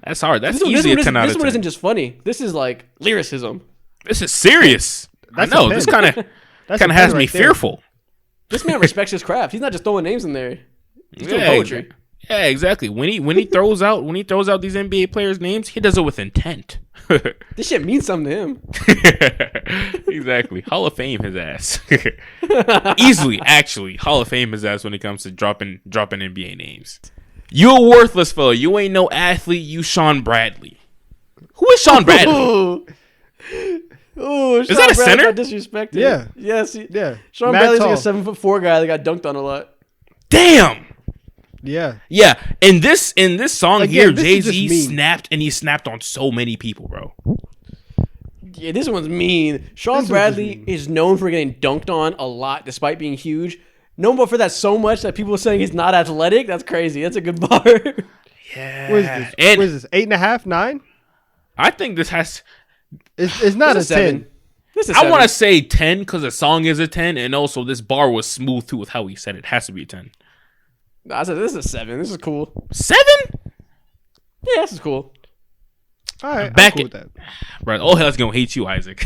That's hard. That's This easy one a 10 out of 10. This one isn't just funny. This is like lyricism. This is serious. That's I know. a This pen. kind of That's a has pen me right there. fearful. This man respects his craft. He's not just throwing names in there. He's doing Yeah, poetry. Yeah, exactly. When he throws out these NBA players' names, he does it with intent. This shit means something to him. Exactly. Hall of Fame his ass. Easily, actually, Hall of Fame his ass when it comes to dropping NBA names. You a worthless fella. You ain't no athlete. You Sean Bradley. Who is Sean Bradley? Ooh, Is that a center? Disrespected. Yeah. Yes. Yeah. Sean Mad Bradley's tall. like a 7'4" guy that got dunked on a lot. Damn. Yeah. Yeah, in this song Again, here, this Jay is just Z mean. snapped, and he snapped on so many people, bro. Yeah, this one's mean. Sean This one's Bradley mean. is known for getting dunked on a lot despite being huge. Known for that so much that people are saying he's not athletic. That's crazy. That's a good bar. Yeah, What is this? and What is this? 8.5, 9? I think this has. It's not a This is 10. 10. This is I want to 7. say 10 because the song is a 10, and also this bar was smooth too with how he said it. Has to be a 10. No, I said this is a 7. This is cool. 7? Yeah, this is cool. All right. Back I'm cool it. with that. Bro, all hell's gonna hate you, Isaac.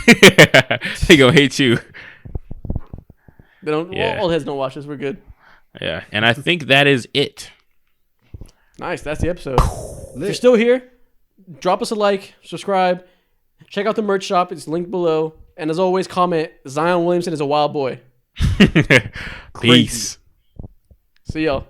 They gonna hate you. They don't. Yeah. Old heads don't watch this. We're good. Yeah, and I think that is it. Nice. That's the episode. If you're still here, drop us a like, subscribe, check out the merch shop. It's linked below. And as always, comment Zion Williamson is a wild boy. Peace. See y'all.